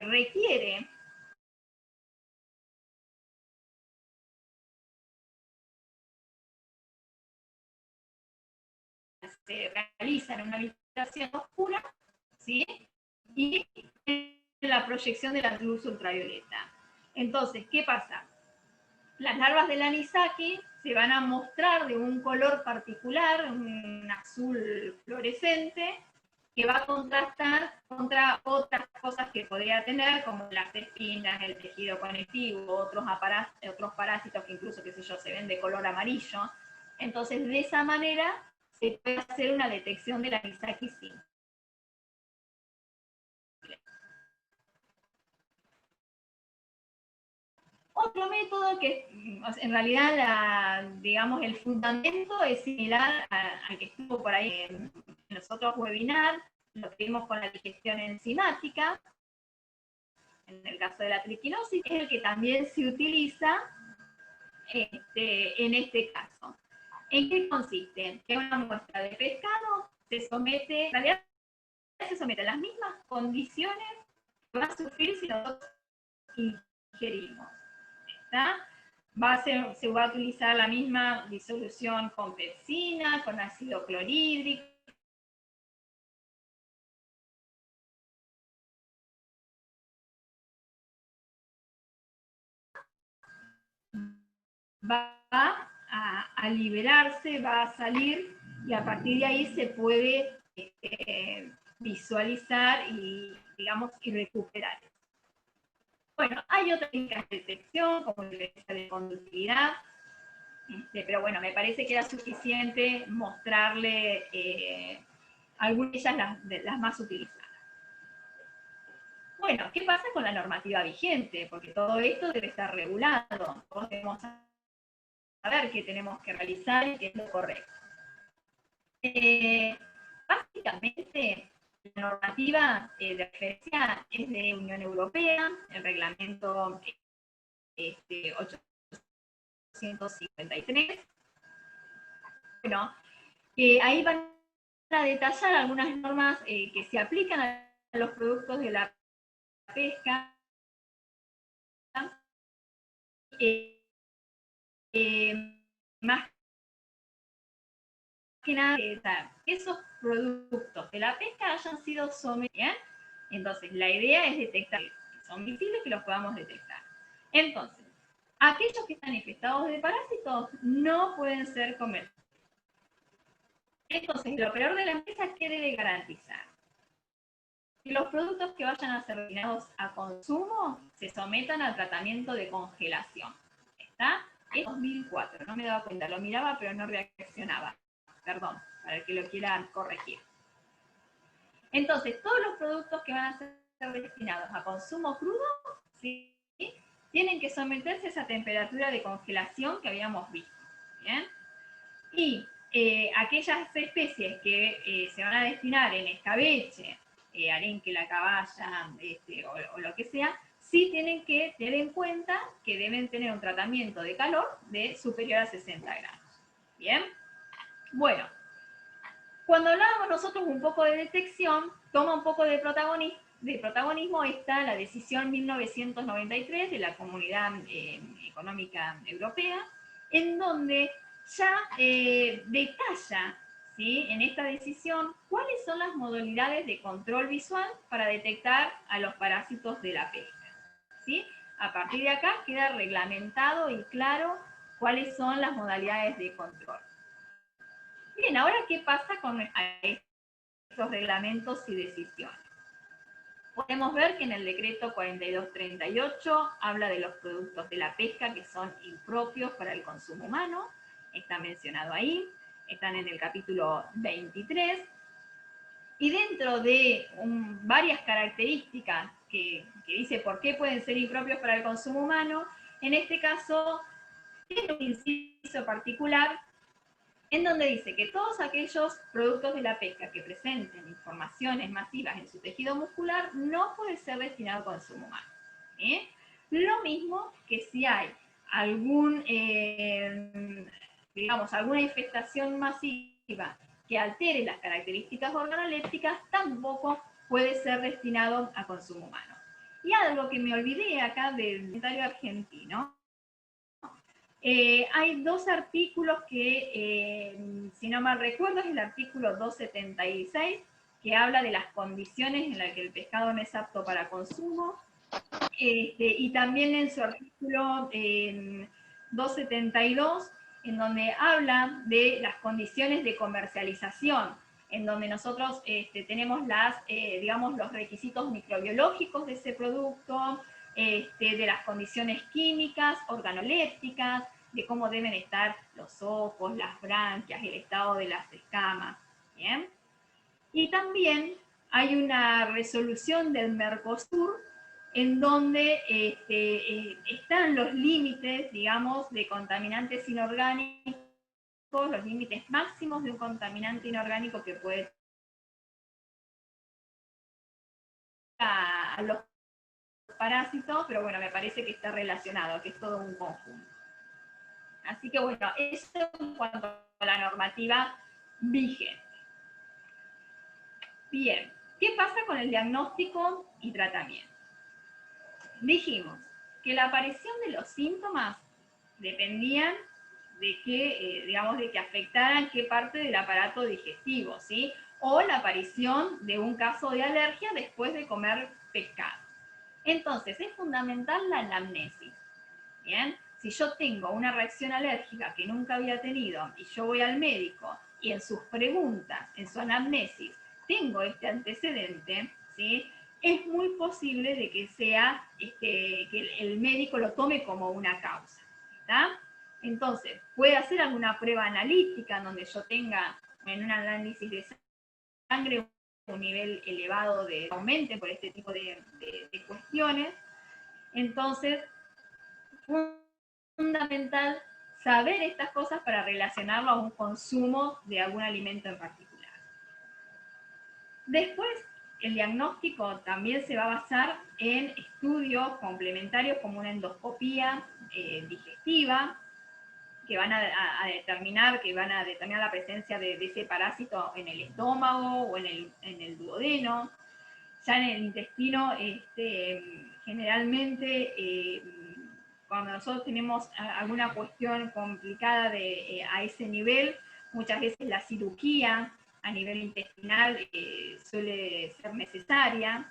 requiere se realiza en una habitación oscura, ¿sí? Y la proyección de la luz ultravioleta. Entonces, ¿qué pasa? Las larvas del anisakis se van a mostrar de un color particular, un azul fluorescente, que va a contrastar contra otras cosas que podría tener, como las espinas, el tejido conectivo, otros parásitos que incluso, qué sé yo, se ven de color amarillo. Entonces, de esa manera se puede hacer una detección del anisakis simple. Otro método que en realidad, digamos, el fundamento es similar al que estuvo por ahí en los otros webinars, lo que vimos con la digestión enzimática, en el caso de la triquinosis, es el que también se utiliza en este caso. ¿En qué consiste? Que una muestra de pescado se somete, en realidad se somete a las mismas condiciones que va a sufrir si nosotros ingerimos. ¿Está? Se va a utilizar la misma disolución con pepsina, con ácido clorhídrico, va a liberarse, va a salir, y a partir de ahí se puede visualizar y, digamos, y recuperar. Bueno, hay otras técnicas de detección, como la de conductividad, pero bueno, me parece que era suficiente mostrarle algunas de ellas, las más utilizadas. Bueno, ¿qué pasa con la normativa vigente? Porque todo esto debe estar regulado. Todos debemos saber qué tenemos que realizar y qué es lo correcto. Básicamente, la normativa de referencia es de Unión Europea, el reglamento 853. Bueno, ahí van a detallar algunas normas que se aplican a los productos de la pesca. Más que nada, esos productos de la pesca hayan sido sometidos. Entonces, la idea es detectar que son visibles, que los podamos detectar. Entonces, aquellos que están infectados de parásitos no pueden ser comidos. Entonces, el operador de la empresa, ¿qué debe garantizar? Que los productos que vayan a ser destinados a consumo se sometan al tratamiento de congelación. ¿Está? Es 2004, no me daba cuenta, lo miraba pero no reaccionaba. Perdón, para el que lo quiera corregir. Entonces, todos los productos que van a ser destinados a consumo crudo, ¿sí?, tienen que someterse a esa temperatura de congelación que habíamos visto. ¿Bien? Y aquellas especies que se van a destinar en escabeche, arenque, la caballa, o lo que sea, sí tienen que tener en cuenta que deben tener un tratamiento de calor de superior a 60 grados. ¿Bien? Bueno, cuando hablábamos nosotros un poco de detección, toma un poco de protagonismo está la decisión 1993 de la Comunidad Económica Europea, en donde ya detalla, ¿sí?, en esta decisión cuáles son las modalidades de control visual para detectar a los parásitos de la pesca. ¿Sí? A partir de acá queda reglamentado y claro cuáles son las modalidades de control. Bien, ahora, ¿qué pasa con estos reglamentos y decisiones? Podemos ver que en el decreto 4238 habla de los productos de la pesca que son impropios para el consumo humano, está mencionado ahí, están en el capítulo 23, y dentro de varias características que dice por qué pueden ser impropios para el consumo humano, en este caso tiene un inciso particular en donde dice que todos aquellos productos de la pesca que presenten informaciones masivas en su tejido muscular no pueden ser destinados a consumo humano. Lo mismo que si hay alguna infestación masiva que altere las características organolépticas, tampoco puede ser destinado a consumo humano. Y algo que me olvidé acá del comentario argentino, hay dos artículos que, si no mal recuerdo, es el artículo 276, que habla de las condiciones en las que el pescado no es apto para consumo, y también en su artículo 272, en donde habla de las condiciones de comercialización, en donde nosotros tenemos los requisitos microbiológicos de ese producto, de las condiciones químicas, organolépticas, de cómo deben estar los ojos, las branquias, el estado de las escamas. ¿Bien? Y también hay una resolución del Mercosur en donde están los límites, digamos, de contaminantes inorgánicos, los límites máximos de un contaminante inorgánico que puede a los parásitos, pero bueno, me parece que está relacionado, que es todo un conjunto. Así que bueno, eso en cuanto a la normativa vigente. Bien, ¿qué pasa con el diagnóstico y tratamiento? Dijimos que la aparición de los síntomas dependían de que, digamos, de que afectaran qué parte del aparato digestivo, ¿sí? O la aparición de un caso de alergia después de comer pescado. Entonces, es fundamental la anamnesis, ¿bien? Si yo tengo una reacción alérgica que nunca había tenido y yo voy al médico y en sus preguntas, en su anamnesis, tengo este antecedente, ¿sí? Es muy posible de que sea, que el médico lo tome como una causa, ¿está? Entonces, puede hacer alguna prueba analítica en donde yo tenga en un análisis de sangre un nivel elevado de aumente por este tipo de cuestiones. Entonces, fundamental saber estas cosas para relacionarlo a un consumo de algún alimento en particular. Después, el diagnóstico también se va a basar en estudios complementarios como una endoscopía digestiva, que van a determinar la presencia de ese parásito en el estómago o en el duodeno. Ya en el intestino, generalmente, cuando nosotros tenemos alguna cuestión complicada a ese nivel, muchas veces la cirugía a nivel intestinal suele ser necesaria.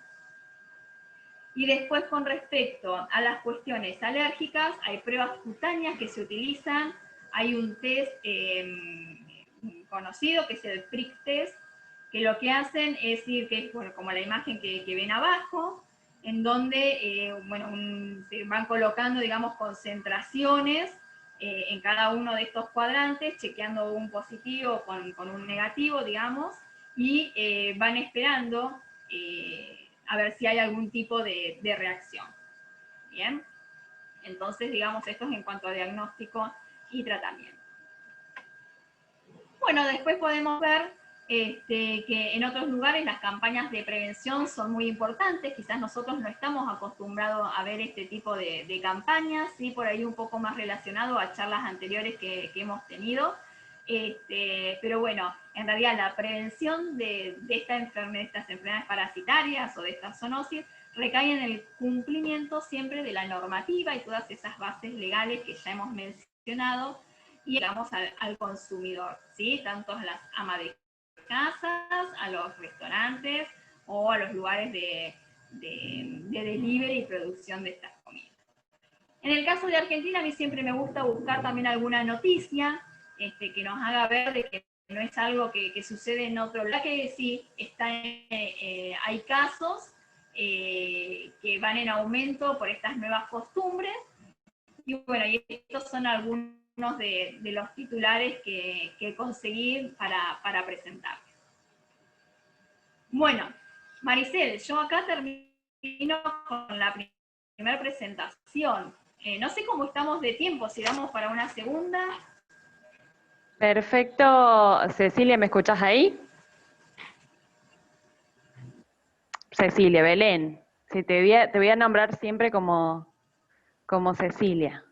Y después, con respecto a las cuestiones alérgicas, hay pruebas cutáneas que se utilizan. Hay un test conocido que es el prick test, que lo que hacen es ir, que es bueno, como la imagen que ven abajo, en donde se van colocando, digamos, concentraciones en cada uno de estos cuadrantes, chequeando un positivo con un negativo, digamos, y van esperando a ver si hay algún tipo de reacción. Bien, entonces, digamos, esto es en cuanto a diagnóstico y tratamiento. Bueno, después podemos ver que en otros lugares las campañas de prevención son muy importantes, quizás nosotros no estamos acostumbrados a ver este tipo de campañas, ¿sí? Por ahí un poco más relacionado a charlas anteriores que hemos tenido, pero bueno, en realidad la prevención de estas enfermedades parasitarias o de esta zoonosis recae en el cumplimiento siempre de la normativa y todas esas bases legales que ya hemos mencionado, y llegamos al consumidor, ¿sí? Tanto a las amas de casas, a los restaurantes o a los lugares de delivery y producción de estas comidas. En el caso de Argentina, a mí siempre me gusta buscar también alguna noticia que nos haga ver de que no es algo que sucede en otro lugar, que sí hay casos que van en aumento por estas nuevas costumbres. Y bueno, y estos son algunos de los titulares que conseguí para presentar. Bueno, Maricel, yo acá termino con la primera presentación. No sé cómo estamos de tiempo, si damos para una segunda. Perfecto. Cecilia, ¿me escuchás ahí? Cecilia, Belén. Sí, te voy a nombrar siempre como Cecilia.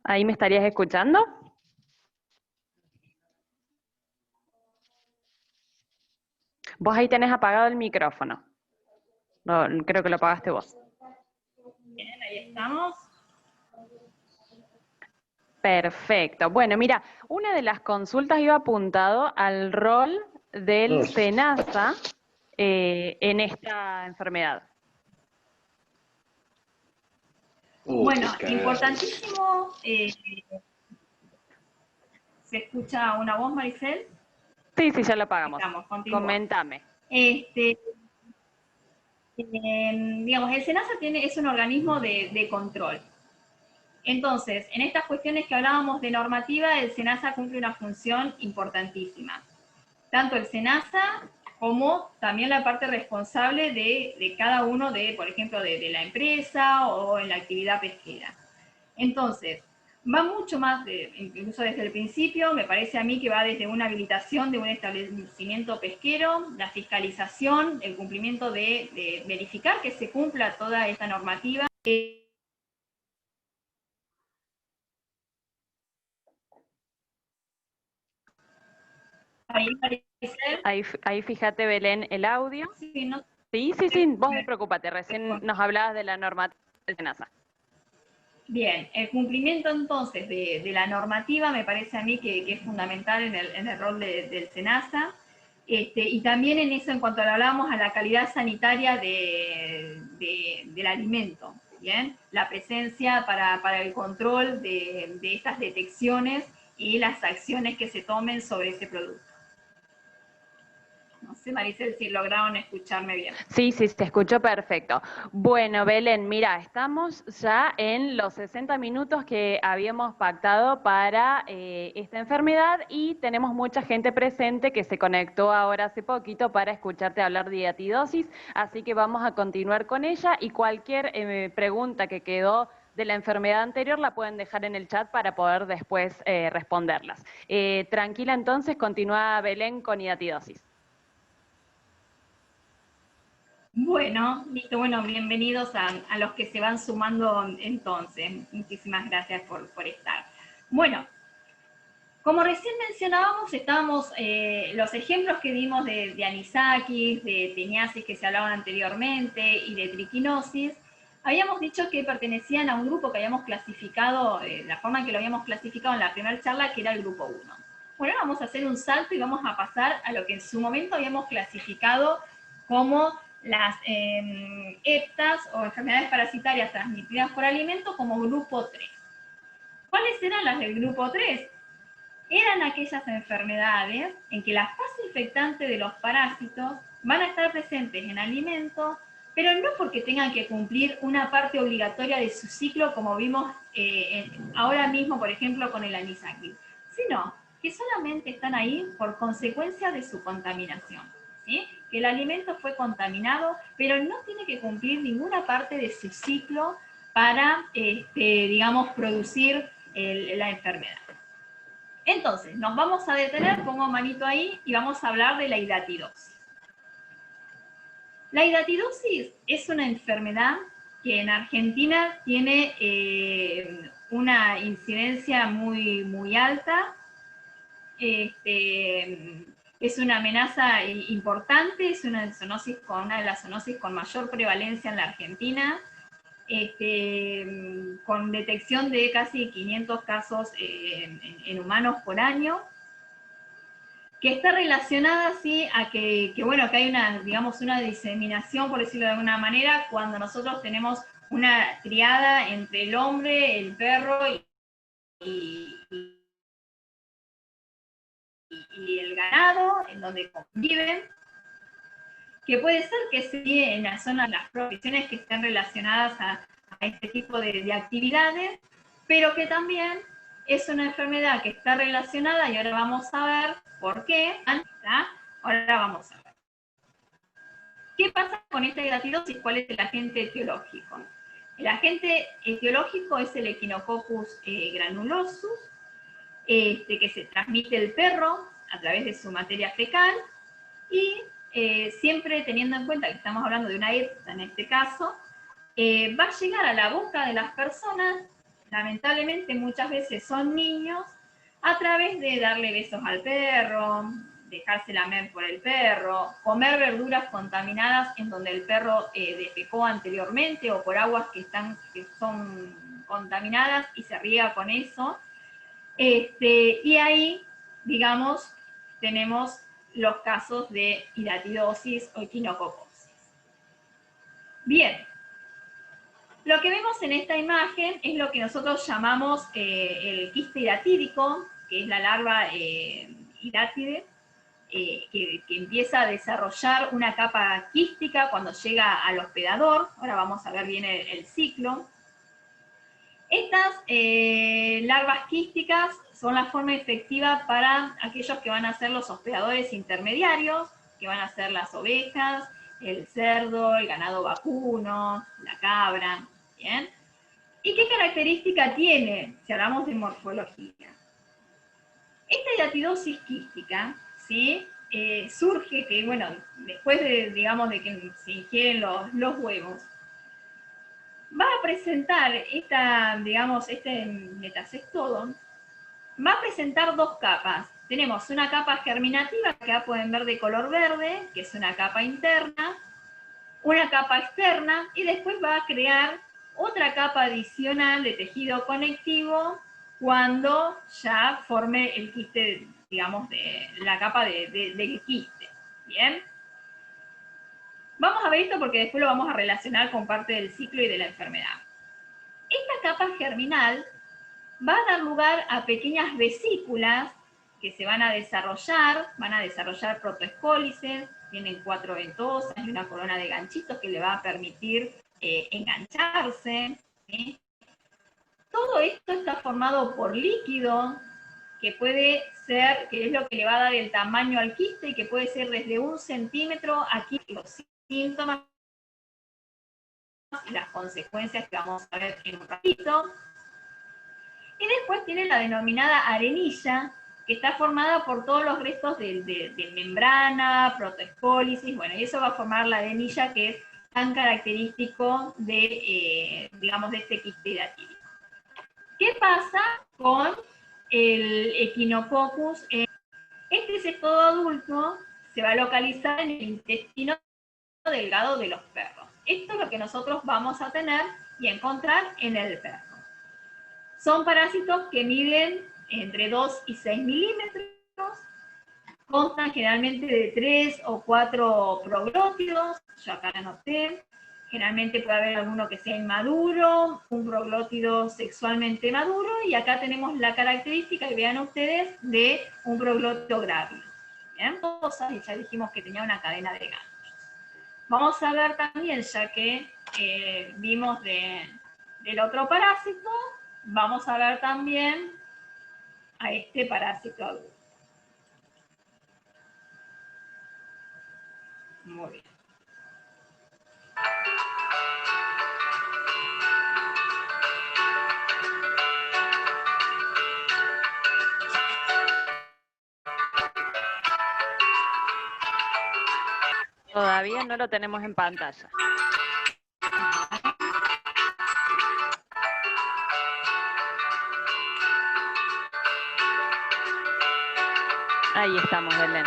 ¿Ahí me estarías escuchando? Vos ahí tenés apagado el micrófono. No, creo que lo apagaste vos. Bien, ahí estamos. Perfecto. Bueno, mira, una de las consultas iba apuntado al rol del SENASA en esta enfermedad. Bueno, importantísimo, ¿se escucha una voz, Maricel? Sí, sí, ya lo apagamos. Estamos, continúa. Coméntame. Digamos, el SENASA es un organismo de control. Entonces, en estas cuestiones que hablábamos de normativa, el SENASA cumple una función importantísima. Tanto el SENASA como también la parte responsable de cada uno por ejemplo, de la empresa o en la actividad pesquera. Entonces, va mucho más, incluso desde el principio, me parece a mí que va desde una habilitación de un establecimiento pesquero, la fiscalización, el cumplimiento de verificar que se cumpla toda esta normativa. Ahí fíjate, Belén, el audio. Sí, no, Sí, vos no preocupate, recién nos hablabas de la normativa del SENASA. Bien, el cumplimiento entonces de la normativa me parece a mí que es fundamental en el rol del SENASA, y también en eso, en cuanto le hablamos a la calidad sanitaria del alimento, ¿bien? La presencia para el control de estas detecciones y las acciones que se tomen sobre ese producto. No sé, Maricel, si lograron escucharme bien. Sí, te escucho perfecto. Bueno, Belén, mira, estamos ya en los 60 minutos que habíamos pactado para esta enfermedad y tenemos mucha gente presente que se conectó ahora hace poquito para escucharte hablar de hiatidosis, así que vamos a continuar con ella y cualquier pregunta que quedó de la enfermedad anterior la pueden dejar en el chat para poder después responderlas. Tranquila entonces, continúa Belén con hiatidosis. Bueno, listo, bueno, bienvenidos a los que se van sumando entonces. Muchísimas gracias por estar. Bueno, como recién mencionábamos, estábamos, los ejemplos que dimos de anisakis, de teniasis que se hablaban anteriormente y de triquinosis, habíamos dicho que pertenecían a un grupo que habíamos clasificado, la forma en que lo habíamos clasificado en la primera charla, que era el grupo 1. Bueno, ahora vamos a hacer un salto y vamos a pasar a lo que en su momento habíamos clasificado como las EPTAs o enfermedades parasitarias transmitidas por alimento como grupo 3. ¿Cuáles eran las del grupo 3? Eran aquellas enfermedades en que la fase infectante de los parásitos van a estar presentes en alimentos, pero no porque tengan que cumplir una parte obligatoria de su ciclo, como vimos ahora mismo, por ejemplo, con el anisakis, sino que solamente están ahí por consecuencia de su contaminación. ¿Sí? Que el alimento fue contaminado, pero no tiene que cumplir ninguna parte de su ciclo para, digamos, producir la enfermedad. Entonces, nos vamos a detener, pongo manito ahí, y vamos a hablar de la hidatidosis. La hidatidosis es una enfermedad que en Argentina tiene una incidencia muy alta. Es una amenaza importante, es una de las zoonosis con mayor prevalencia en la Argentina, con detección de casi 500 casos en humanos por año, que está relacionada sí a que hay una, digamos, una diseminación, por decirlo de alguna manera, cuando nosotros tenemos una triada entre el hombre, el perro y el ganado, en donde conviven, que puede ser que sí en la zona, las profesiones que estén relacionadas a este tipo de actividades, pero que también es una enfermedad que está relacionada, y ahora vamos a ver por qué. ¿Está? Ahora vamos a ver. ¿Qué pasa con esta hidatidosis? ¿Cuál es el agente etiológico? El agente etiológico es el Echinococcus granulosus, que se transmite el perro a través de su materia fecal, y siempre teniendo en cuenta que estamos hablando de una EPTA en este caso, va a llegar a la boca de las personas, lamentablemente muchas veces son niños, a través de darle besos al perro, dejarse lamer por el perro, comer verduras contaminadas en donde el perro defecó anteriormente, o por aguas que son contaminadas y se riega con eso. Y ahí, digamos, tenemos los casos de hidatidosis o echinococosis. Bien. Lo que vemos en esta imagen es lo que nosotros llamamos el quiste hiratídico, que es la larva hirátide, que empieza a desarrollar una capa quística cuando llega al hospedador. Ahora vamos a ver bien el ciclo. Estas larvas quísticas son la forma efectiva para aquellos que van a ser los hospedadores intermediarios, que van a ser las ovejas, el cerdo, el ganado vacuno, la cabra, ¿bien? ¿Y qué característica tiene, si hablamos de morfología? Esta hiratidosis quística, ¿sí? Surge que, bueno, después de, digamos, de que se ingieren los huevos, va a presentar este metacestodo, va a presentar dos capas. Tenemos una capa germinativa, que acá pueden ver de color verde, que es una capa interna, una capa externa, y después va a crear otra capa adicional de tejido conectivo cuando ya forme el quiste, digamos, de la capa del quiste. ¿Bien? Vamos a ver esto porque después lo vamos a relacionar con parte del ciclo y de la enfermedad. Esta capa germinal va a dar lugar a pequeñas vesículas que se van a desarrollar protoespólices, tienen 4 ventosas y una corona de ganchitos que le va a permitir engancharse, ¿sí? Todo esto está formado por líquido, que puede ser, que es lo que le va a dar el tamaño al quiste, y que puede ser desde 1 centímetro a 15 los síntomas y las consecuencias que vamos a ver en un ratito. Y después tiene la denominada arenilla, que está formada por todos los restos de membrana, protoespólisis, bueno, y eso va a formar la arenilla, que es tan característico de, digamos, de este quiste hiratídico. ¿Qué pasa con el Echinococcus? Este cestodo adulto se va a localizar en el intestino delgado de los perros. Esto es lo que nosotros vamos a tener y encontrar en el perro. Son parásitos que miden entre 2 y 6 milímetros, constan generalmente de 3 o 4 proglótidos, yo acá anoté, generalmente puede haber alguno que sea inmaduro, un proglótido sexualmente maduro, y acá tenemos la característica, y vean ustedes, de un proglótido grávido. ¿Bien? Y ya dijimos que tenía una cadena de ganchos. Vamos a ver también, ya que vimos del otro parásito, vamos a ver también a este parásito adulto. Muy bien. Todavía no lo tenemos en pantalla. Ahí estamos, Belén.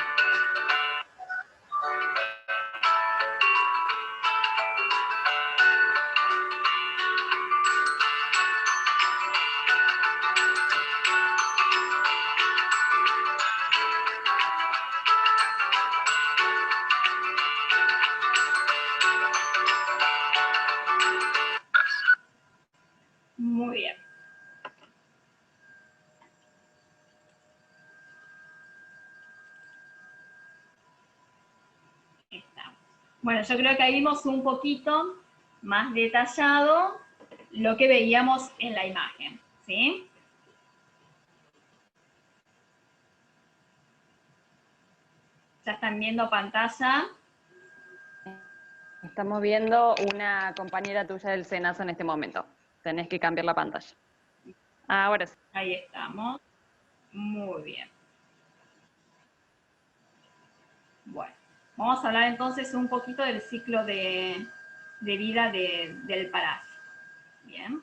Muy bien. Estamos. Bueno, yo creo que ahí vimos un poquito más detallado lo que veíamos en la imagen, ¿sí? ¿Ya están viendo pantalla? Estamos viendo una compañera tuya del SENASA en este momento. Tenés que cambiar la pantalla. Ahora sí. Ahí estamos. Muy bien. Bueno, vamos a hablar entonces un poquito del ciclo de vida del parásito. Bien.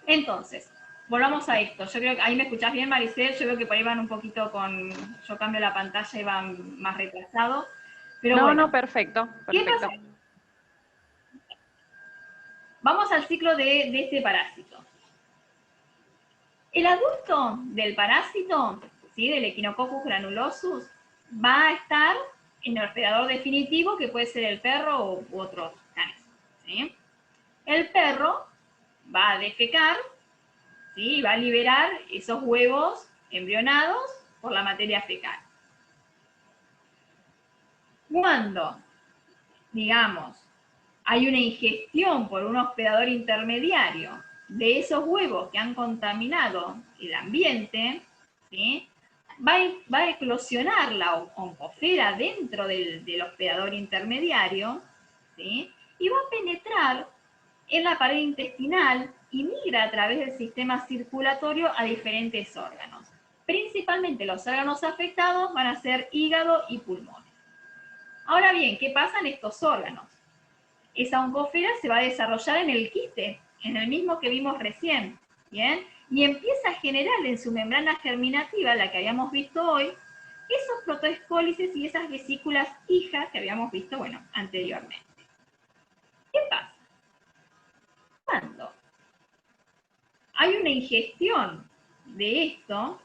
Entonces, volvamos a esto. Yo creo que ahí me escuchás bien, Maricel. Yo veo que por ahí van un poquito con... Yo cambio la pantalla y van más retrasados. Pero No, bueno, no, perfecto. ¿qué Perfecto. pasa? Vamos al ciclo de este parásito. El adulto del parásito, ¿sí? Del Echinococcus granulosus, va a estar en el hospedador definitivo, que puede ser el perro u otros canes, ¿sí? El perro va a defecar, ¿sí? Y va a liberar esos huevos embrionados por la materia fecal. Cuando, digamos, hay una ingestión por un hospedador intermediario de esos huevos que han contaminado el ambiente, ¿sí? va a eclosionar la oncofera dentro del hospedador intermediario, ¿sí? Y va a penetrar en la pared intestinal y migra a través del sistema circulatorio a diferentes órganos. Principalmente los órganos afectados van a ser hígado y pulmones. Ahora bien, ¿qué pasa en estos órganos? Esa oncofera se va a desarrollar en el quiste, en el mismo que vimos recién, ¿bien? Y empieza a generar en su membrana germinativa, la que habíamos visto hoy, esos protoescólices y esas vesículas hijas que habíamos visto, bueno, anteriormente. ¿Qué pasa? Cuando hay una ingestión de esto,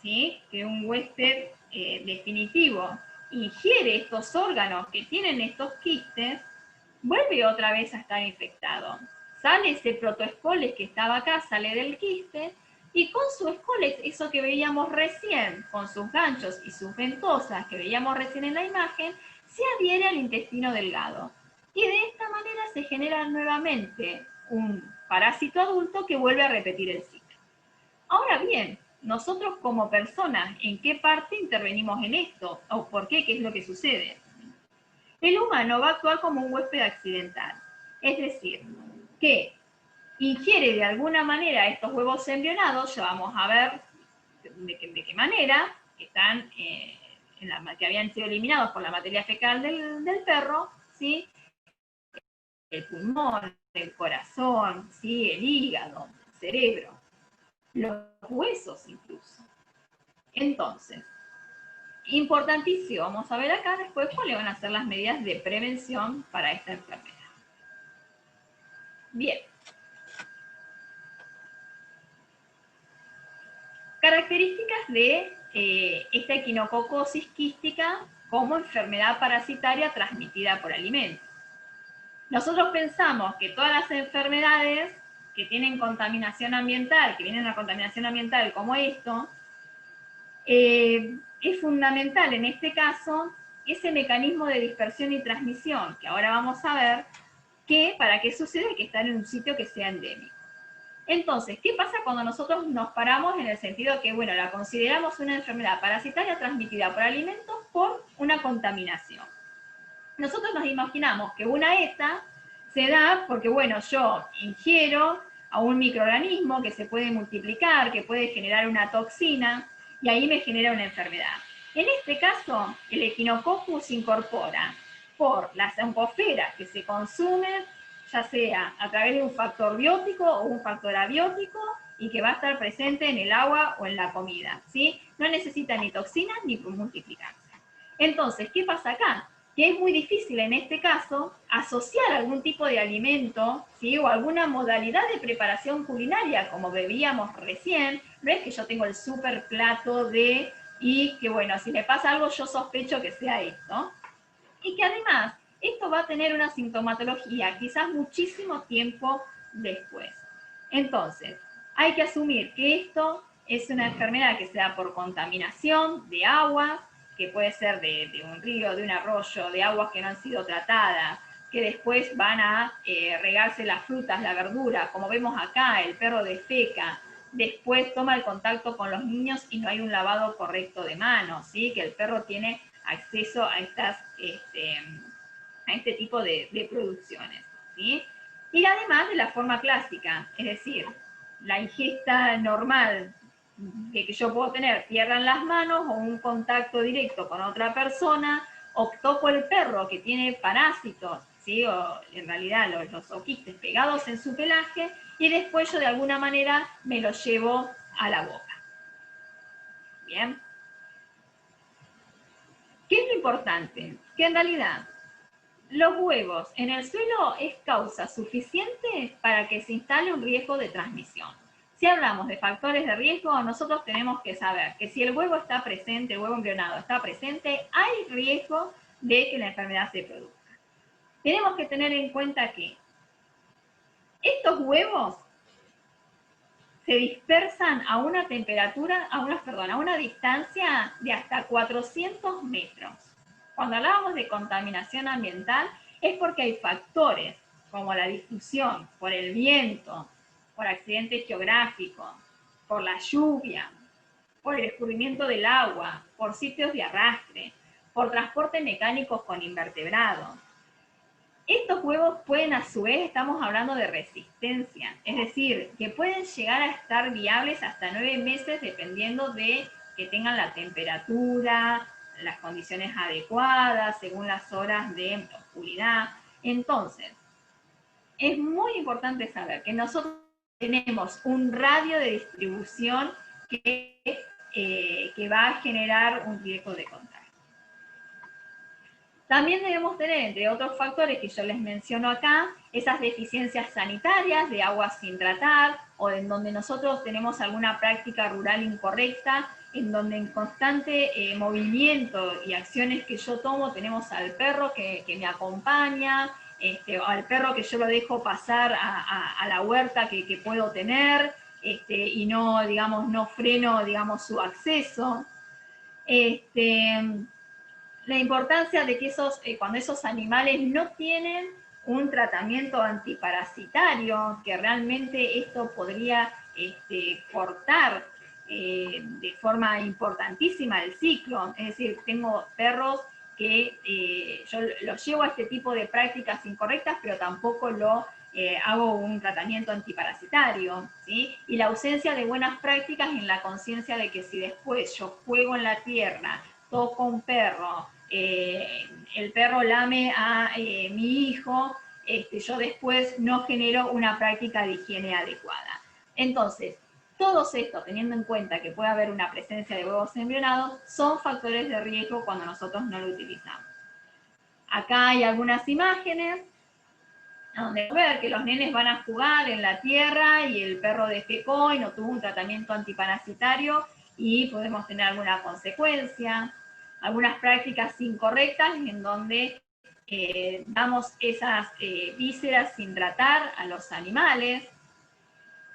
¿sí? Que un huésped definitivo ingiere estos órganos que tienen estos quistes, vuelve otra vez a estar infectado. Sale ese protoescoles que estaba acá, sale del quiste, y con su escoles, eso que veíamos recién, con sus ganchos y sus ventosas que veíamos recién en la imagen, se adhiere al intestino delgado. Y de esta manera se genera nuevamente un parásito adulto que vuelve a repetir el ciclo. Ahora bien, nosotros como personas, ¿en qué parte intervenimos en esto? ¿O por qué? ¿Qué es lo que sucede? El humano va a actuar como un huésped accidental, es decir, que ingiere de alguna manera estos huevos embrionados, ya vamos a ver de qué manera, que están, que habían sido eliminados por la materia fecal del perro, ¿sí? El pulmón, el corazón, ¿sí? El hígado, el cerebro, los huesos incluso. Entonces, importantísimo, vamos a ver acá después cuáles van a ser las medidas de prevención para esta enfermedad. Bien. Características de esta equinococosis quística como enfermedad parasitaria transmitida por alimentos. Nosotros pensamos que todas las enfermedades que tienen contaminación ambiental, que vienen a contaminación ambiental como esto, es fundamental en este caso ese mecanismo de dispersión y transmisión, que ahora vamos a ver que para qué sucede hay que estar en un sitio que sea endémico. Entonces, ¿qué pasa cuando nosotros nos paramos en el sentido que, bueno, la consideramos una enfermedad parasitaria transmitida por alimentos por una contaminación? Nosotros nos imaginamos que una ETA se da porque, bueno, yo ingiero a un microorganismo que se puede multiplicar, que puede generar una toxina, y ahí me genera una enfermedad. En este caso, el Echinococcus incorpora por las oncoferas que se consumen, ya sea a través de un factor biótico o un factor abiótico, y que va a estar presente en el agua o en la comida, ¿sí? No necesita ni toxinas ni multiplicarse. Entonces, ¿qué pasa acá? Que es muy difícil en este caso asociar algún tipo de alimento, ¿sí? O alguna modalidad de preparación culinaria, como bebíamos recién. No es que yo tengo el super plato y que bueno, si me pasa algo yo sospecho que sea esto. Y que además esto va a tener una sintomatología quizás muchísimo tiempo después. Entonces, hay que asumir que esto es una enfermedad que se da por contaminación de agua, que puede ser de un río, de un arroyo, de aguas que no han sido tratadas, que después van a regarse las frutas, la verdura, como vemos acá, el perro defeca, después toma el contacto con los niños y no hay un lavado correcto de manos, ¿sí? Que el perro tiene acceso a este tipo de producciones, ¿sí? Y además de la forma clásica, es decir, la ingesta normal que yo puedo tener tierra en las manos o un contacto directo con otra persona, o toco el perro que tiene parásitos, ¿sí? O en realidad los oquistes pegados en su pelaje, y después yo de alguna manera me los llevo a la boca. Bien. ¿Qué es lo importante? Que en realidad los huevos en el suelo es causa suficiente para que se instale un riesgo de transmisión. Si hablamos de factores de riesgo, nosotros tenemos que saber que si el huevo está presente, el huevo embrionado está presente, hay riesgo de que la enfermedad se produzca. Tenemos que tener en cuenta que estos huevos se dispersan a una temperatura, a una distancia de hasta 400 metros. Cuando hablábamos de contaminación ambiental es porque hay factores como la difusión por el viento, por accidentes geográficos, por la lluvia, por el escurrimiento del agua, por sitios de arrastre, por transporte mecánico con invertebrados. Estos huevos pueden, a su vez, estamos hablando de resistencia, es decir, que pueden llegar a estar viables hasta 9 meses dependiendo de que tengan la temperatura, las condiciones adecuadas, según las horas de oscuridad. Entonces, es muy importante saber que nosotros tenemos un radio de distribución que va a generar un riesgo de contagio. También debemos tener, entre otros factores que yo les menciono acá, esas deficiencias sanitarias de agua sin tratar, o en donde nosotros tenemos alguna práctica rural incorrecta, en donde en constante movimiento y acciones que yo tomo, tenemos al perro que me acompaña, o al perro que yo lo dejo pasar a la huerta que puedo tener, y no, digamos, no freno, digamos, su acceso. La importancia de que cuando esos animales no tienen un tratamiento antiparasitario, que realmente esto podría cortar de forma importantísima el ciclo. Es decir, tengo perros que yo los llevo a este tipo de prácticas incorrectas, pero tampoco hago un tratamiento antiparasitario, ¿sí? Y la ausencia de buenas prácticas en la conciencia de que si después yo juego en la tierra, toco un perro, el perro lame a mi hijo, yo después no genero una práctica de higiene adecuada. Entonces, todos estos, teniendo en cuenta que puede haber una presencia de huevos embrionados, son factores de riesgo cuando nosotros no lo utilizamos. Acá hay algunas imágenes donde ver que los nenes van a jugar en la tierra y el perro defecó y no tuvo un tratamiento antiparasitario y podemos tener alguna consecuencia. Algunas prácticas incorrectas en donde damos esas vísceras sin tratar a los animales.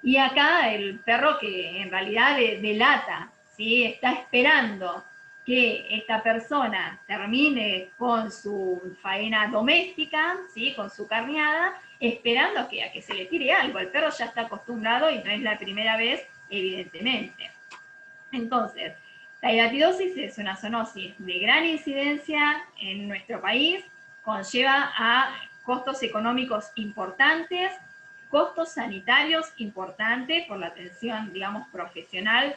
Y acá el perro que en realidad delata, ¿sí? Está esperando que esta persona termine con su faena doméstica, ¿sí? Con su carneada, esperando a que se le tire algo. El perro ya está acostumbrado y no es la primera vez, evidentemente. Entonces, la hidatidosis es una zoonosis de gran incidencia en nuestro país, conlleva a costos económicos importantes, costos sanitarios importantes por la atención, digamos, profesional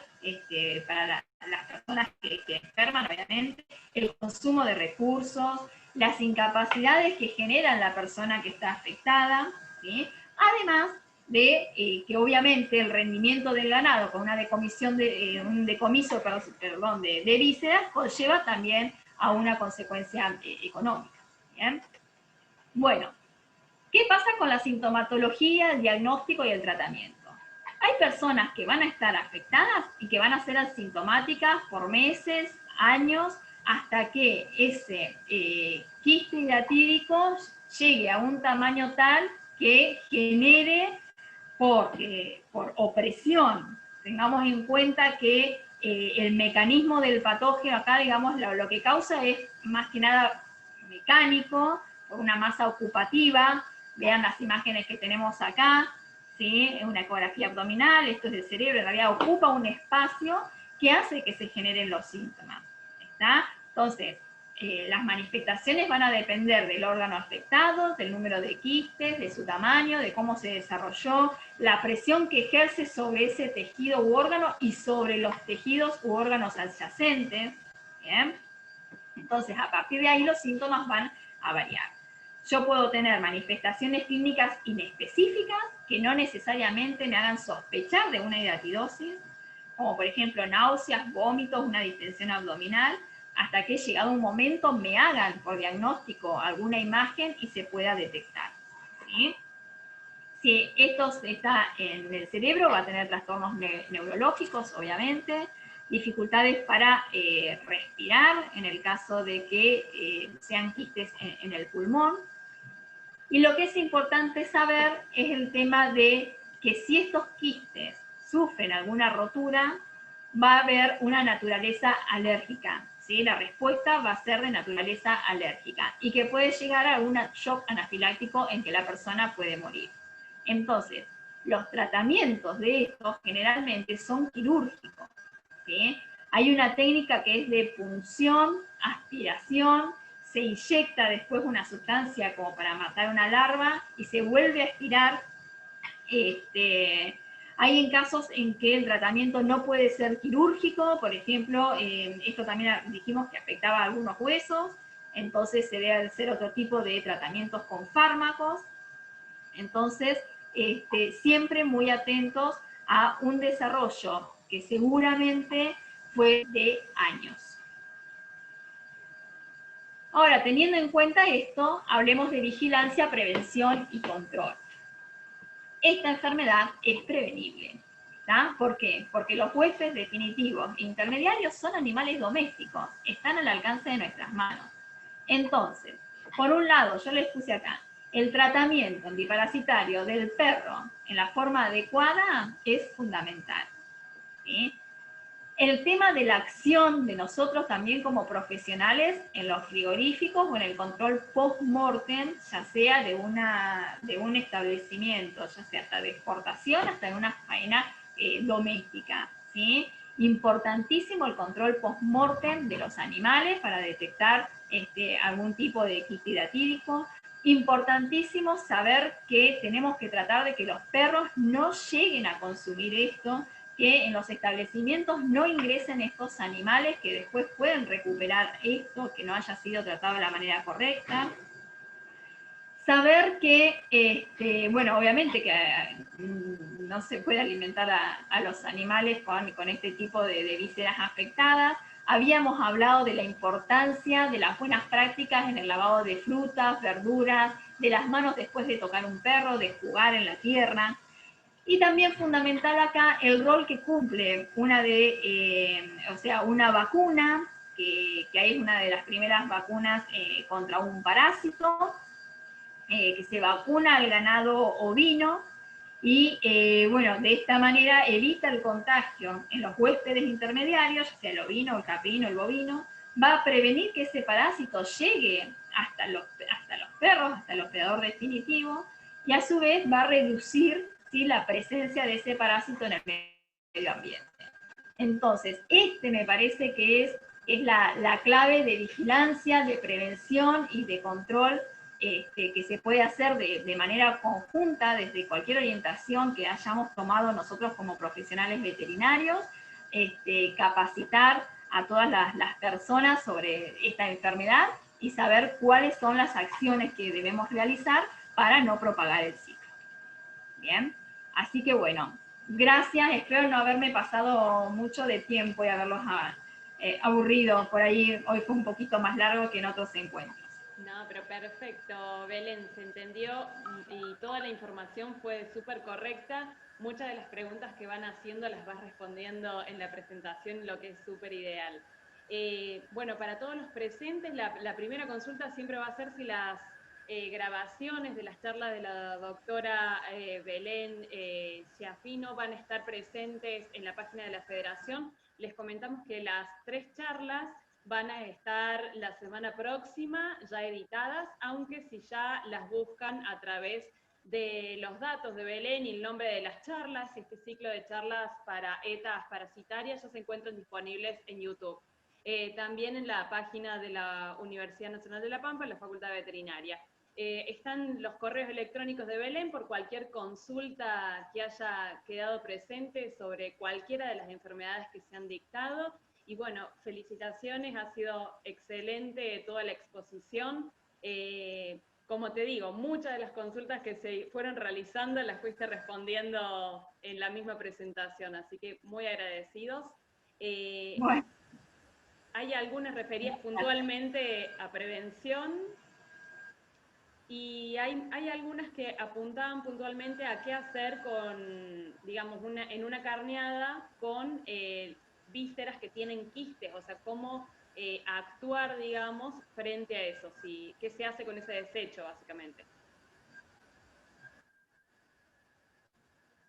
para las personas que enferman, obviamente, el consumo de recursos, las incapacidades que genera la persona que está afectada, ¿sí? Además de que obviamente el rendimiento del ganado con un decomiso de vísceras conlleva también a una consecuencia económica. ¿Bien? Bueno, ¿qué pasa con la sintomatología, el diagnóstico y el tratamiento? Hay personas que van a estar afectadas y que van a ser asintomáticas por meses, años, hasta que ese quiste hidatídico llegue a un tamaño tal que genere por opresión. Tengamos en cuenta que el mecanismo del patógeno acá, digamos, lo que causa es más que nada mecánico, por una masa ocupativa. Vean las imágenes que tenemos acá, ¿sí? Es una ecografía abdominal, esto es del cerebro, en realidad ocupa un espacio que hace que se generen los síntomas. ¿Está? Entonces, las manifestaciones van a depender del órgano afectado, del número de quistes, de su tamaño, de cómo se desarrolló, la presión que ejerce sobre ese tejido u órgano y sobre los tejidos u órganos adyacentes. ¿Bien? Entonces, a partir de ahí los síntomas van a variar. Yo puedo tener manifestaciones clínicas inespecíficas que no necesariamente me hagan sospechar de una hidatidosis, como por ejemplo náuseas, vómitos, una distensión abdominal, hasta que llegado un momento me hagan por diagnóstico alguna imagen y se pueda detectar. ¿Sí? Si esto está en el cerebro, va a tener trastornos neurológicos, obviamente, dificultades para respirar, en el caso de que sean quistes en el pulmón. Y lo que es importante saber es el tema de que si estos quistes sufren alguna rotura, va a haber una naturaleza alérgica, ¿sí? La respuesta va a ser de naturaleza alérgica y que puede llegar a un shock anafiláctico en que la persona puede morir. Entonces, los tratamientos de estos generalmente son quirúrgicos, ¿sí? Hay una técnica que es de punción, aspiración, se inyecta después una sustancia como para matar una larva y se vuelve a aspirar. Hay en casos en que el tratamiento no puede ser quirúrgico, por ejemplo, esto también dijimos que afectaba a algunos huesos, entonces se debe hacer otro tipo de tratamientos con fármacos. Entonces, siempre muy atentos a un desarrollo que seguramente fue de años. Ahora, teniendo en cuenta esto, hablemos de vigilancia, prevención y control. Esta enfermedad es prevenible. ¿Tá? ¿Por qué? Porque los huéspedes definitivos e intermediarios son animales domésticos, están al alcance de nuestras manos. Entonces, por un lado, yo les puse acá, el tratamiento antiparasitario del perro en la forma adecuada es fundamental, ¿sí? El tema de la acción de nosotros también como profesionales en los frigoríficos o en el control post-mortem, ya sea de un establecimiento, ya sea hasta de exportación, hasta de una faena doméstica, ¿sí? Importantísimo el control post-mortem de los animales para detectar algún tipo de quitidatídico. Importantísimo saber que tenemos que tratar de que los perros no lleguen a consumir esto, que en los establecimientos no ingresen estos animales que después pueden recuperar esto, que no haya sido tratado de la manera correcta. Saber que, bueno, obviamente que no se puede alimentar a los animales con este tipo de vísceras afectadas. Habíamos hablado de la importancia de las buenas prácticas en el lavado de frutas, verduras, de las manos después de tocar un perro, de jugar en la tierra. Y también fundamental acá el rol que cumple una vacuna, que es una de las primeras vacunas contra un parásito, que se vacuna al ganado ovino y bueno, de esta manera evita el contagio en los huéspedes intermediarios, ya sea el ovino, el caprino, el bovino, va a prevenir que ese parásito llegue hasta los perros, hasta el hospedador definitivo, y a su vez va a reducir, ¿sí?, la presencia de ese parásito en el medio ambiente. Entonces, me parece que es la clave de vigilancia, de prevención y de control que se puede hacer de manera conjunta desde cualquier orientación que hayamos tomado nosotros como profesionales veterinarios, capacitar a todas las personas sobre esta enfermedad y saber cuáles son las acciones que debemos realizar para no propagar el ciclo. Bien, así que bueno, gracias, espero no haberme pasado mucho de tiempo y haberlos aburrido. Por ahí hoy fue un poquito más largo que en otros encuentros. No, pero perfecto, Belén, se entendió y toda la información fue súper correcta. Muchas de las preguntas que van haciendo las vas respondiendo en la presentación, lo que es súper ideal. Bueno, para todos los presentes, la primera consulta siempre va a ser si las grabaciones de las charlas de la doctora Belén Schiaffino van a estar presentes en la página de la Federación. Les comentamos que las 3 charlas van a estar la semana próxima ya editadas, aunque si ya las buscan a través de los datos de Belén y el nombre de las charlas, este ciclo de charlas para ETAs parasitarias ya se encuentran disponibles en YouTube. También en la página de la Universidad Nacional de La Pampa, en la Facultad de Veterinaria. Están los correos electrónicos de Belén por cualquier consulta que haya quedado presente sobre cualquiera de las enfermedades que se han dictado. Y bueno, felicitaciones, ha sido excelente toda la exposición. Como te digo, muchas de las consultas que se fueron realizando las fuiste respondiendo en la misma presentación, así que muy agradecidos. Bueno. Hay algunas referidas puntualmente a prevención y hay algunas que apuntaban puntualmente a qué hacer con, digamos, en una carneada con vísceras que tienen quistes, o sea, cómo actuar, digamos, frente a eso, qué se hace con ese desecho, básicamente.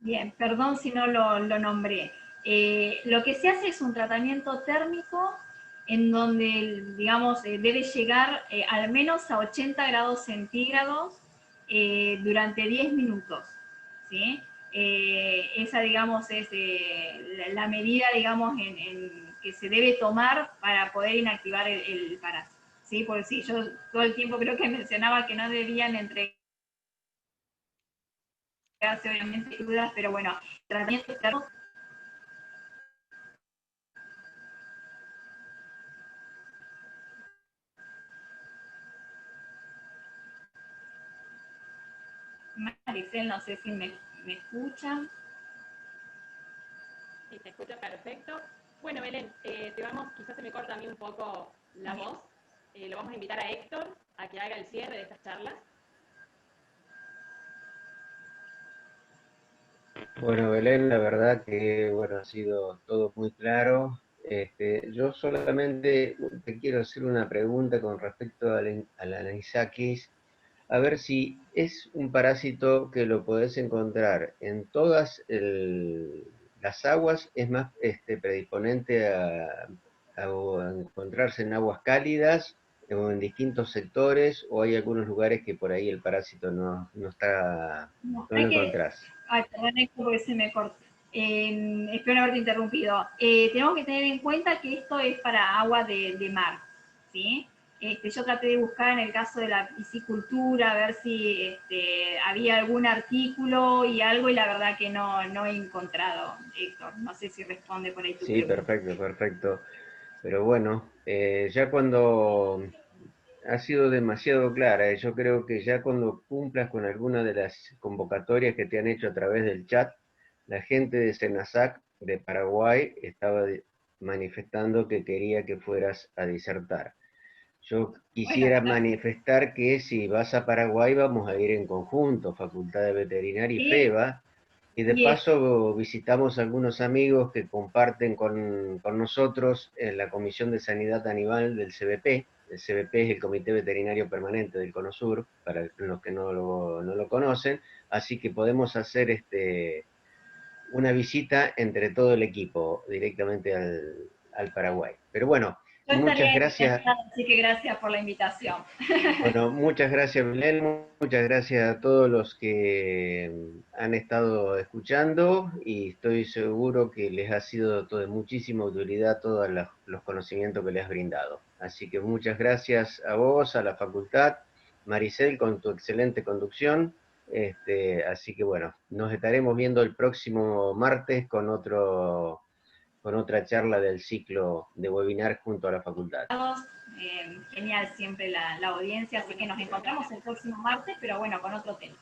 Bien, perdón si no lo nombré. Lo que se hace es un tratamiento térmico en donde, digamos, debe llegar al menos a 80 grados centígrados durante 10 minutos, ¿sí? Esa, digamos, es la medida, digamos, que se debe tomar para poder inactivar el parásito, ¿sí? Porque sí, yo todo el tiempo creo que mencionaba que no debían entregarse, obviamente, dudas, pero bueno, tratamiento Maricel, no sé si me escuchan. Sí, se escucha perfecto. Bueno, Belén, quizás se me corta a mí un poco la voz. Lo vamos a invitar a Héctor a que haga el cierre de estas charlas. Bueno, Belén, la verdad que bueno, ha sido todo muy claro. Yo solamente te quiero hacer una pregunta con respecto al anisakis, a ver si es un parásito que lo podés encontrar en todas las aguas, es más predisponente a encontrarse en aguas cálidas o en distintos sectores, o hay algunos lugares que por ahí el parásito no No, lo encontrás. ay, perdón, Héctor, porque se me cortó. Espero no haberte interrumpido. Tenemos que tener en cuenta que esto es para agua de mar, ¿sí? Yo traté de buscar en el caso de la piscicultura, a ver si había algún artículo y algo, y la verdad que no he encontrado, Héctor. No sé si responde por ahí tu Sí, pregunta. perfecto, perfecto. Pero bueno, ya cuando ha sido demasiado clara, yo creo que ya cuando cumplas con alguna de las convocatorias que te han hecho a través del chat, la gente de Senasac de Paraguay estaba manifestando que quería que fueras a disertar. Yo Bueno, quisiera gracias. manifestar que si vas a Paraguay vamos a ir en conjunto, Facultad de Veterinaria y Sí, FEBA, y de y paso visitamos a algunos amigos que comparten con nosotros en la Comisión de Sanidad Animal del CBP. El CBP es el Comité Veterinario Permanente del Cono Sur, para los que no lo conocen, así que podemos hacer una visita entre todo el equipo directamente al Paraguay. Pero bueno, yo muchas estaría gracias. encantada, así que gracias por la invitación. Bueno, muchas gracias, Belén, muchas gracias a todos los que han estado escuchando y estoy seguro que les ha sido de muchísima utilidad todos los conocimientos que les has brindado. Así que muchas gracias a vos, a la facultad, Maricel, con tu excelente conducción. Así que bueno, nos estaremos viendo el próximo martes con otra charla del ciclo de webinar junto a la facultad. Genial siempre la audiencia, así que nos encontramos el próximo martes, pero bueno, con otro tema.